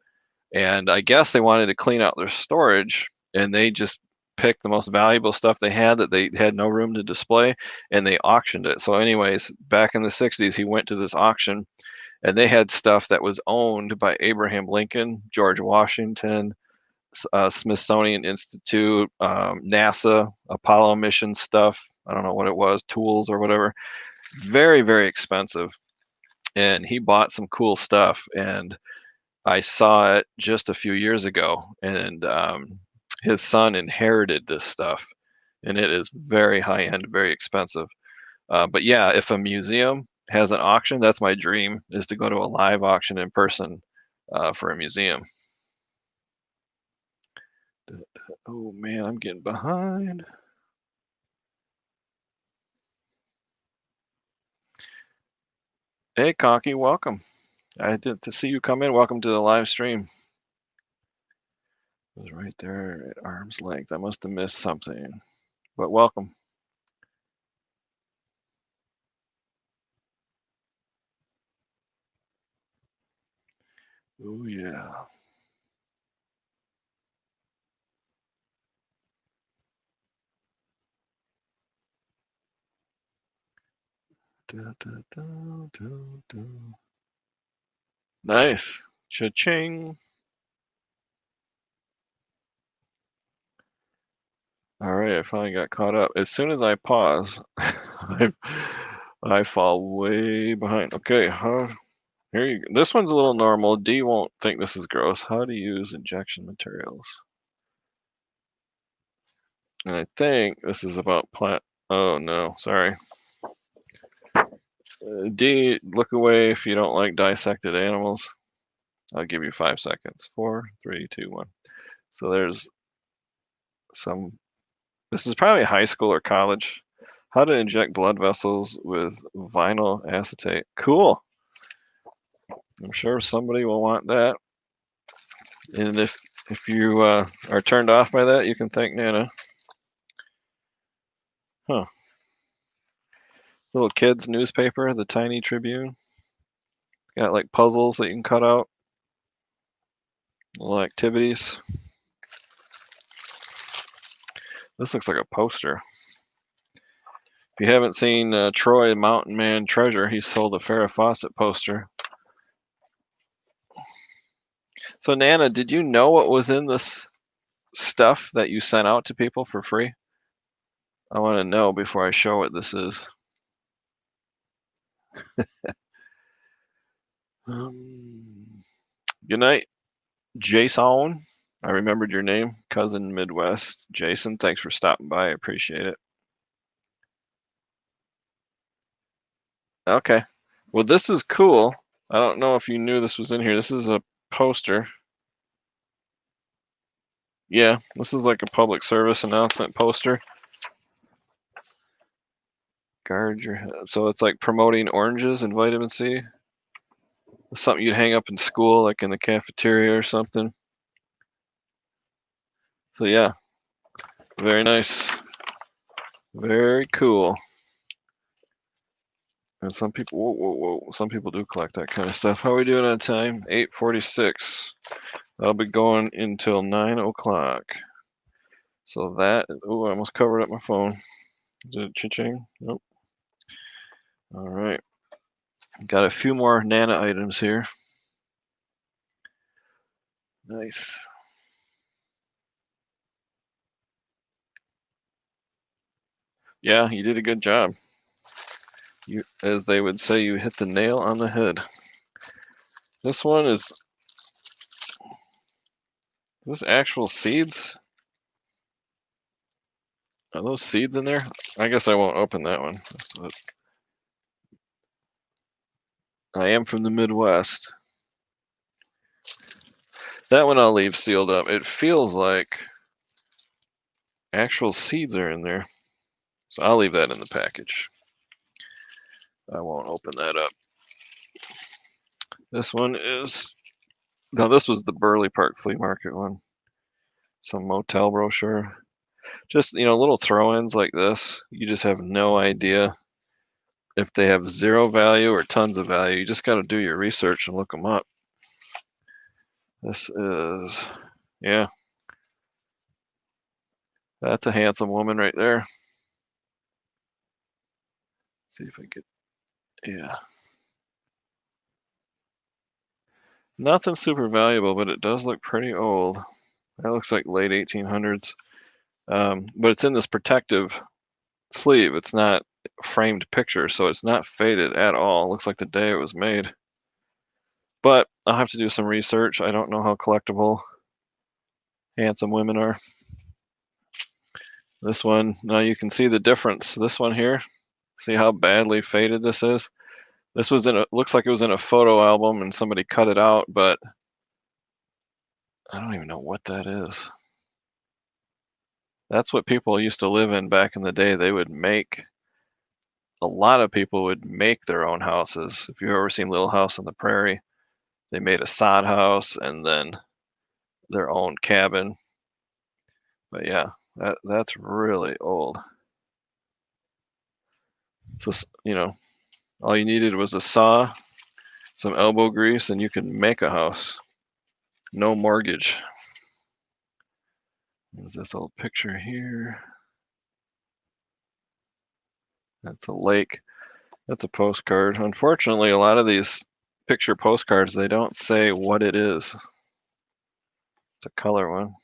A: And I guess they wanted to clean out their storage, and they just picked the most valuable stuff they had that they had no room to display, and they auctioned it. So, anyways, back in the 60s, he went to this auction, and they had stuff that was owned by Abraham Lincoln, George Washington, Smithsonian Institute, NASA, Apollo mission stuff. I don't know what it was, tools or whatever. Very, very expensive. And he bought some cool stuff. And I saw it just a few years ago. And his son inherited this stuff. And it is very high end, very expensive. But yeah, if a museum has an auction, that's my dream, is to go to a live auction in person for a museum. Oh man, I'm getting behind. Hey, Conky, welcome. I did to see you come in. Welcome to the live stream. It was right there at arm's length. I must have missed something, but welcome. Oh yeah. Da, da, da, da, da. Nice. Cha-ching. All right, I finally got caught up. As soon as I pause, I fall way behind. Okay, here you go. This one's a little normal. D won't think this is gross. How to use injection materials. And I think this is about plant. Oh no, sorry. D, look away if you don't like dissected animals. I'll give you 5 seconds. 4, 3, 2, 1. So there's some. This is probably high school or college. How to inject blood vessels with vinyl acetate. Cool. I'm sure somebody will want that. And if If you are turned off by that, you can thank Nana. Huh. Little kids newspaper, the Tiny Tribune. Got like puzzles that you can cut out. Little activities. This looks like a poster. If you haven't seen Troy Mountain Man Treasure, he sold a Farrah Fawcett poster. So Nana, did you know what was in this stuff that you sent out to people for free? I want to know before I show what this is. Good night, Jason. I remembered your name, Cousin Midwest. Jason, thanks for stopping by. I appreciate it. Okay. Well, this is cool. I don't know if you knew this was in here. This is a poster. Yeah, this is like a public service announcement poster. Guard your head. So it's like promoting oranges and vitamin C. It's something you'd hang up in school, like in the cafeteria or something. So yeah, very nice. Very cool. And some people, whoa, some people do collect that kind of stuff. How are we doing on time? 8:46. I'll be going until 9 o'clock. So that, oh, I almost covered up my phone. Is it cha-ching? Nope. All right. Got a few more Nana items here. Nice. Yeah, you did a good job. You, as they would say, you hit the nail on the head. This one is this actual seeds? Are those seeds in there? I guess I won't open that one. I am from the Midwest. That one I'll leave sealed up. It feels like actual seeds are in there. So I'll leave that in the package. I won't open that up. This one is, no, this was the Burley Park Flea Market one. Some motel brochure. Just, little throw-ins like this. You just have no idea if they have zero value or tons of value. You just got to do your research and look them up. This is, yeah. That's a handsome woman right there. See if I get, yeah. Nothing super valuable, but it does look pretty old. That looks like late 1800s. But it's in this protective sleeve. It's not framed picture, so it's not faded at all. It looks like the day it was made. But I'll have to do some research. I don't know how collectible handsome women are. This one, now you can see the difference. This one here, see how badly faded this is? This was looks like it was in a photo album and somebody cut it out, but I don't even know what that is. That's what people used to live in back in the day. They would make, a lot of people would make their own houses. If you've ever seen Little House on the Prairie, they made a sod house and then their own cabin. But yeah, that's really old. So, all you needed was a saw, some elbow grease, and you could make a house. No mortgage. There's this old picture here. That's a lake. That's a postcard. Unfortunately, a lot of these picture postcards, they don't say what it is. It's a color one.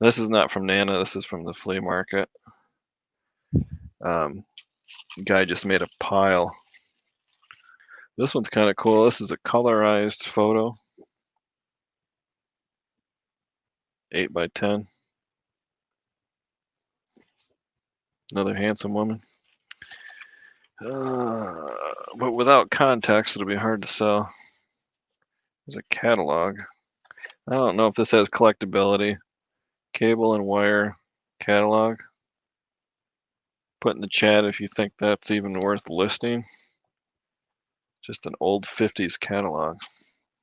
A: This is not from Nana. This is from the flea market. Guy just made a pile. This one's kind of cool. This is a colorized photo. 8x10. Another handsome woman. But without context, it'll be hard to sell. There's a catalog. I don't know if this has collectability. Cable and wire catalog. Put in the chat if you think that's even worth listing. Just an old 50s catalog.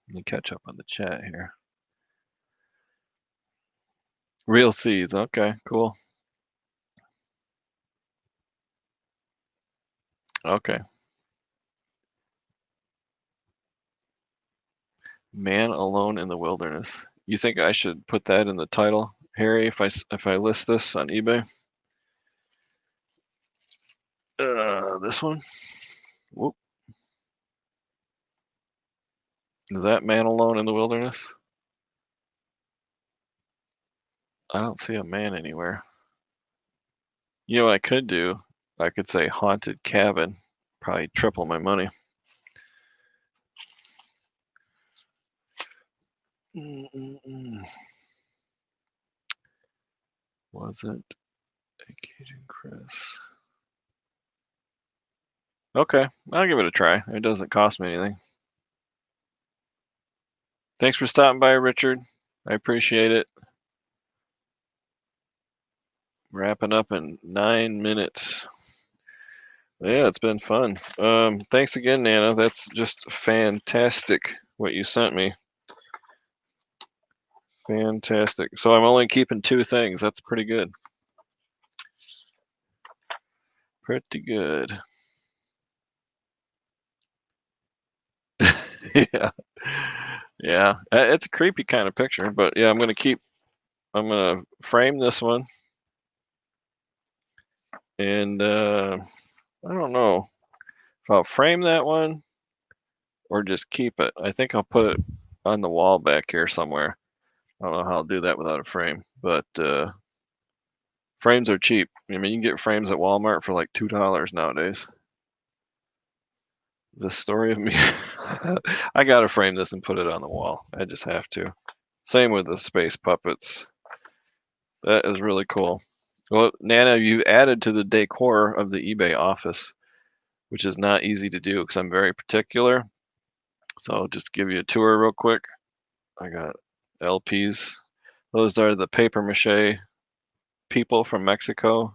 A: Let me catch up on the chat here. Real seeds. Okay, cool. Okay. Man alone in the wilderness. You think I should put that in the title, Harry, if I list this on eBay? This one? Whoop. Is that man alone in the wilderness? I don't see a man anywhere. You know what I could do? I could say haunted cabin. Probably triple my money. Mm-mm-mm. Was it a Cajun Chris? Okay, I'll give it a try. It doesn't cost me anything. Thanks for stopping by, Richard. I appreciate it. Wrapping up in 9 minutes. Yeah, it's been fun. Thanks again, Nana. That's just fantastic what you sent me. Fantastic. So I'm only keeping 2 things. That's pretty good. Pretty good. Yeah. Yeah. It's a creepy kind of picture, but yeah, I'm gonna frame this one and I don't know if I'll frame that one or just keep it. I think I'll put it on the wall back here somewhere. I don't know how I'll do that without a frame, but frames are cheap. I mean, you can get frames at Walmart for like $2 nowadays. The story of me. I gotta frame this and put it on the wall. I just have to. Same with the space puppets. That is really cool. Well, Nana, you added to the decor of the eBay office, which is not easy to do because I'm very particular. So I'll just give you a tour real quick. I got LPs. Those are the paper mache people from Mexico.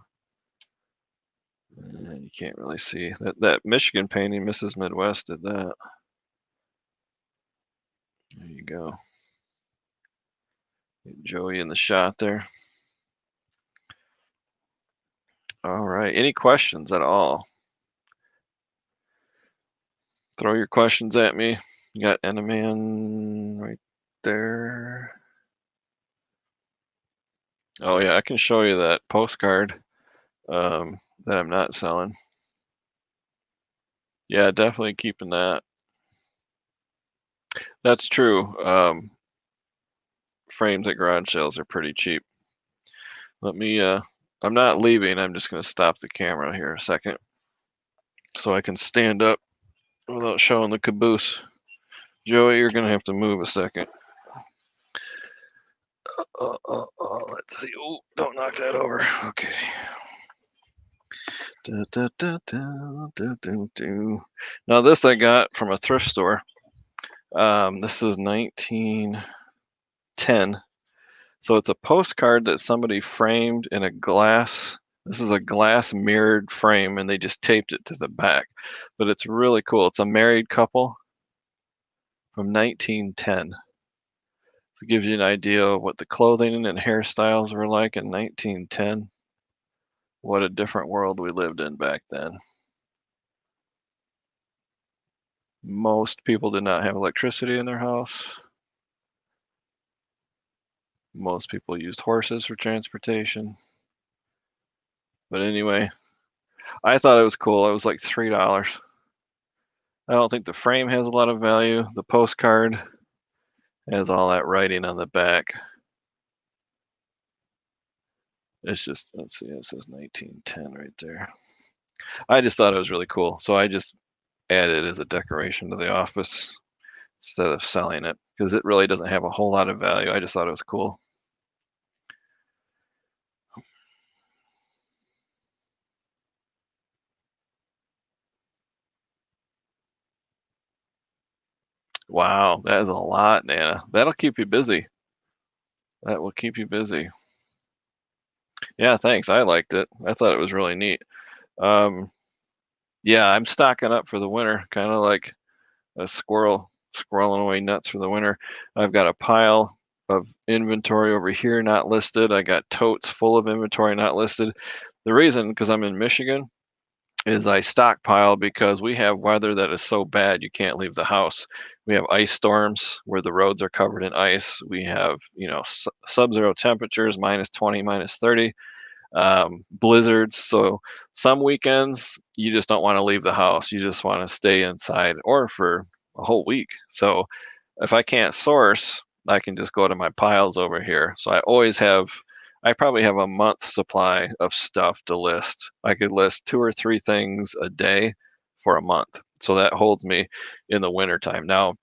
A: And you can't really see that Michigan painting. Mrs. Midwest did that. There you go. Get Joey in the shot there. All right. Any questions at all? Throw your questions at me. You got Enaman right there. Oh yeah, I can show you that postcard that I'm not selling. Yeah, definitely keeping that. That's true. Frames at garage sales are pretty cheap. Let me, I'm not leaving. I'm just going to stop the camera here a second so I can stand up without showing the caboose. Joey, you're going to have to move a second. Let's see. Oh, don't knock that over. Okay. Now this I got from a thrift store. This is 1910. So it's a postcard that somebody framed in a glass. This is a glass mirrored frame, and they just taped it to the back. But it's really cool. It's a married couple from 1910. So it gives you an idea of what the clothing and hairstyles were like in 1910. What a different world we lived in back then. Most people did not have electricity in their house. Most people used horses for transportation. But anyway, I thought it was cool. It was like $3. I don't think the frame has a lot of value. The postcard has all that writing on the back. It's just, let's see, it says 1910 right there. I just thought it was really cool. So I just added it as a decoration to the office instead of selling it because it really doesn't have a whole lot of value. I just thought it was cool. Wow, that is a lot, Nana. That'll keep you busy. That will keep you busy. Yeah, thanks. I liked it. I thought it was really neat. Um, yeah, I'm stocking up for the winter, kind of like a squirrel squirreling away nuts for the winter. I've got a pile of inventory over here not listed. I got totes full of inventory not listed. The reason, because I'm in Michigan, is I stockpile because we have weather that is so bad you can't leave the house. We have ice storms where the roads are covered in ice. We have, sub-zero temperatures, -20, -30, blizzards. So some weekends you just don't want to leave the house. You just want to stay inside or for a whole week. So if I can't source, I can just go to my piles over here. So I probably have a month supply of stuff to list. I could list 2 or 3 things a day for a month. So that holds me in the wintertime. Now,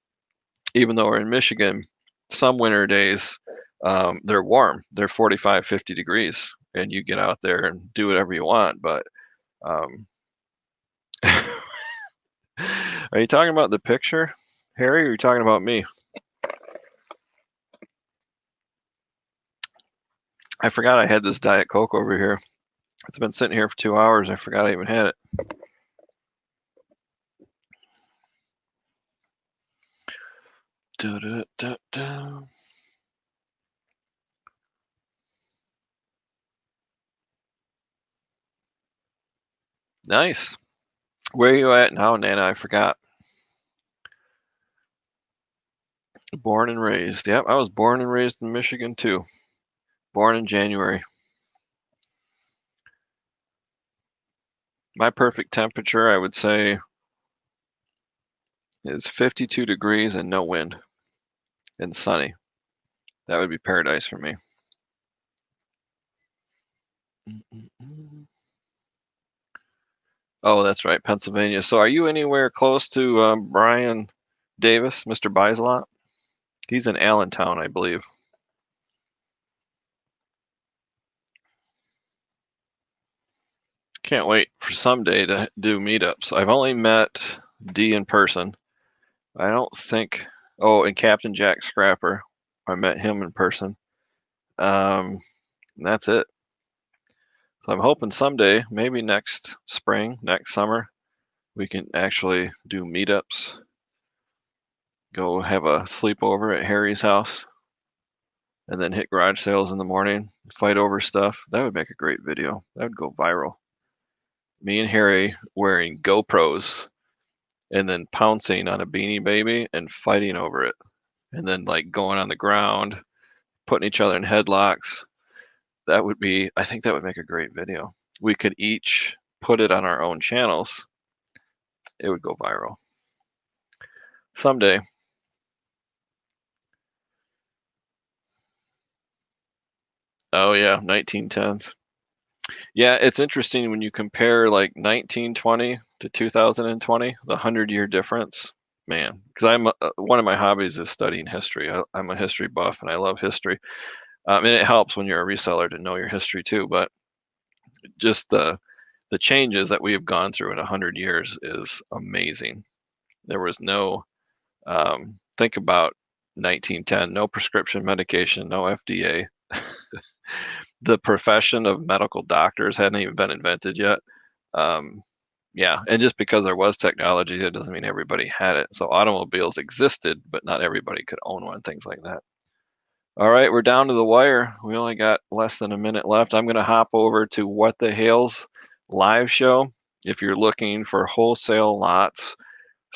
A: even though we're in Michigan, some winter days, they're warm. They're 45, 50 degrees, and you get out there and do whatever you want. But um, are you talking about the picture, Harry, or are you talking about me? I forgot I had this Diet Coke over here. It's been sitting here for 2 hours. I forgot I even had it. Da-da-da-da. Nice. Where are you at now, Nana? I forgot. Born and raised. Yep, I was born and raised in Michigan too. Born in January. My perfect temperature, I would say, is 52 degrees and no wind and sunny. That would be paradise for me. Mm-mm-mm. Oh, that's right, Pennsylvania. So are you anywhere close to Brian Davis, Mr. Biselot? He's in Allentown, I believe. Can't wait for someday to do meetups. I've only met D in person. I don't think. Oh, and Captain Jack Scrapper. I met him in person. That's it. So I'm hoping someday, maybe next spring, next summer, we can actually do meetups. Go have a sleepover at Harry's house, and then hit garage sales in the morning, fight over stuff. That would make a great video. That would go viral. Me and Harry wearing GoPros and then pouncing on a Beanie Baby and fighting over it, and then like going on the ground, putting each other in headlocks. I think that would make a great video. We could each put it on our own channels. It would go viral someday. Oh yeah, 1910s. Yeah, it's interesting when you compare like 1920 to 2020, the 100-year difference. Man, because one of my hobbies is studying history. I'm a history buff and I love history. And it helps when you're a reseller to know your history too. But just the changes that we have gone through in 100 years is amazing. There was no think about 1910, no prescription medication, no FDA. The profession of medical doctors hadn't even been invented yet. Um, yeah, and just because there was technology, that doesn't mean everybody had it. So automobiles existed, but not everybody could own one, things like that. All right, we're down to the wire. We only got less than a minute left. I'm going to hop over to What the Hales live show. If you're looking for wholesale lots,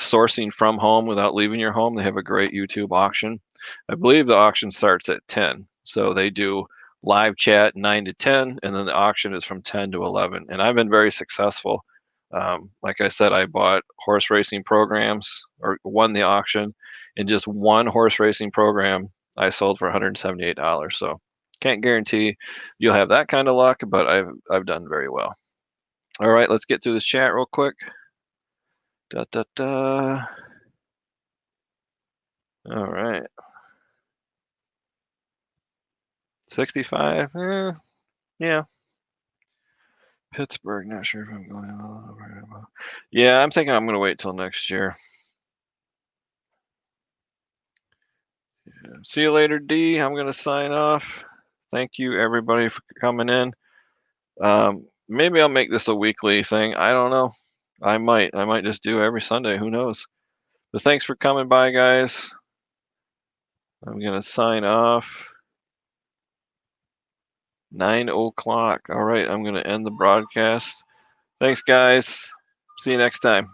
A: sourcing from home without leaving your home, they have a great YouTube auction. I believe the auction starts at 10. So they do live chat 9 to 10, and then the auction is from 10 to 11. And I've been very successful. Like I said, I bought horse racing programs or won the auction. In just one horse racing program, I sold for $178. So can't guarantee you'll have that kind of luck, but I've done very well. All right, let's get through this chat real quick. Da, da, da. All right. 65. Yeah. Pittsburgh. Not sure if I'm going over. Yeah, I'm thinking I'm going to wait till next year. Yeah. See you later, D. I'm going to sign off. Thank you, everybody, for coming in. Maybe I'll make this a weekly thing. I don't know. I might just do every Sunday. Who knows? But thanks for coming by, guys. I'm going to sign off. 9 o'clock. All right, I'm going to end the broadcast. Thanks, guys. See you next time.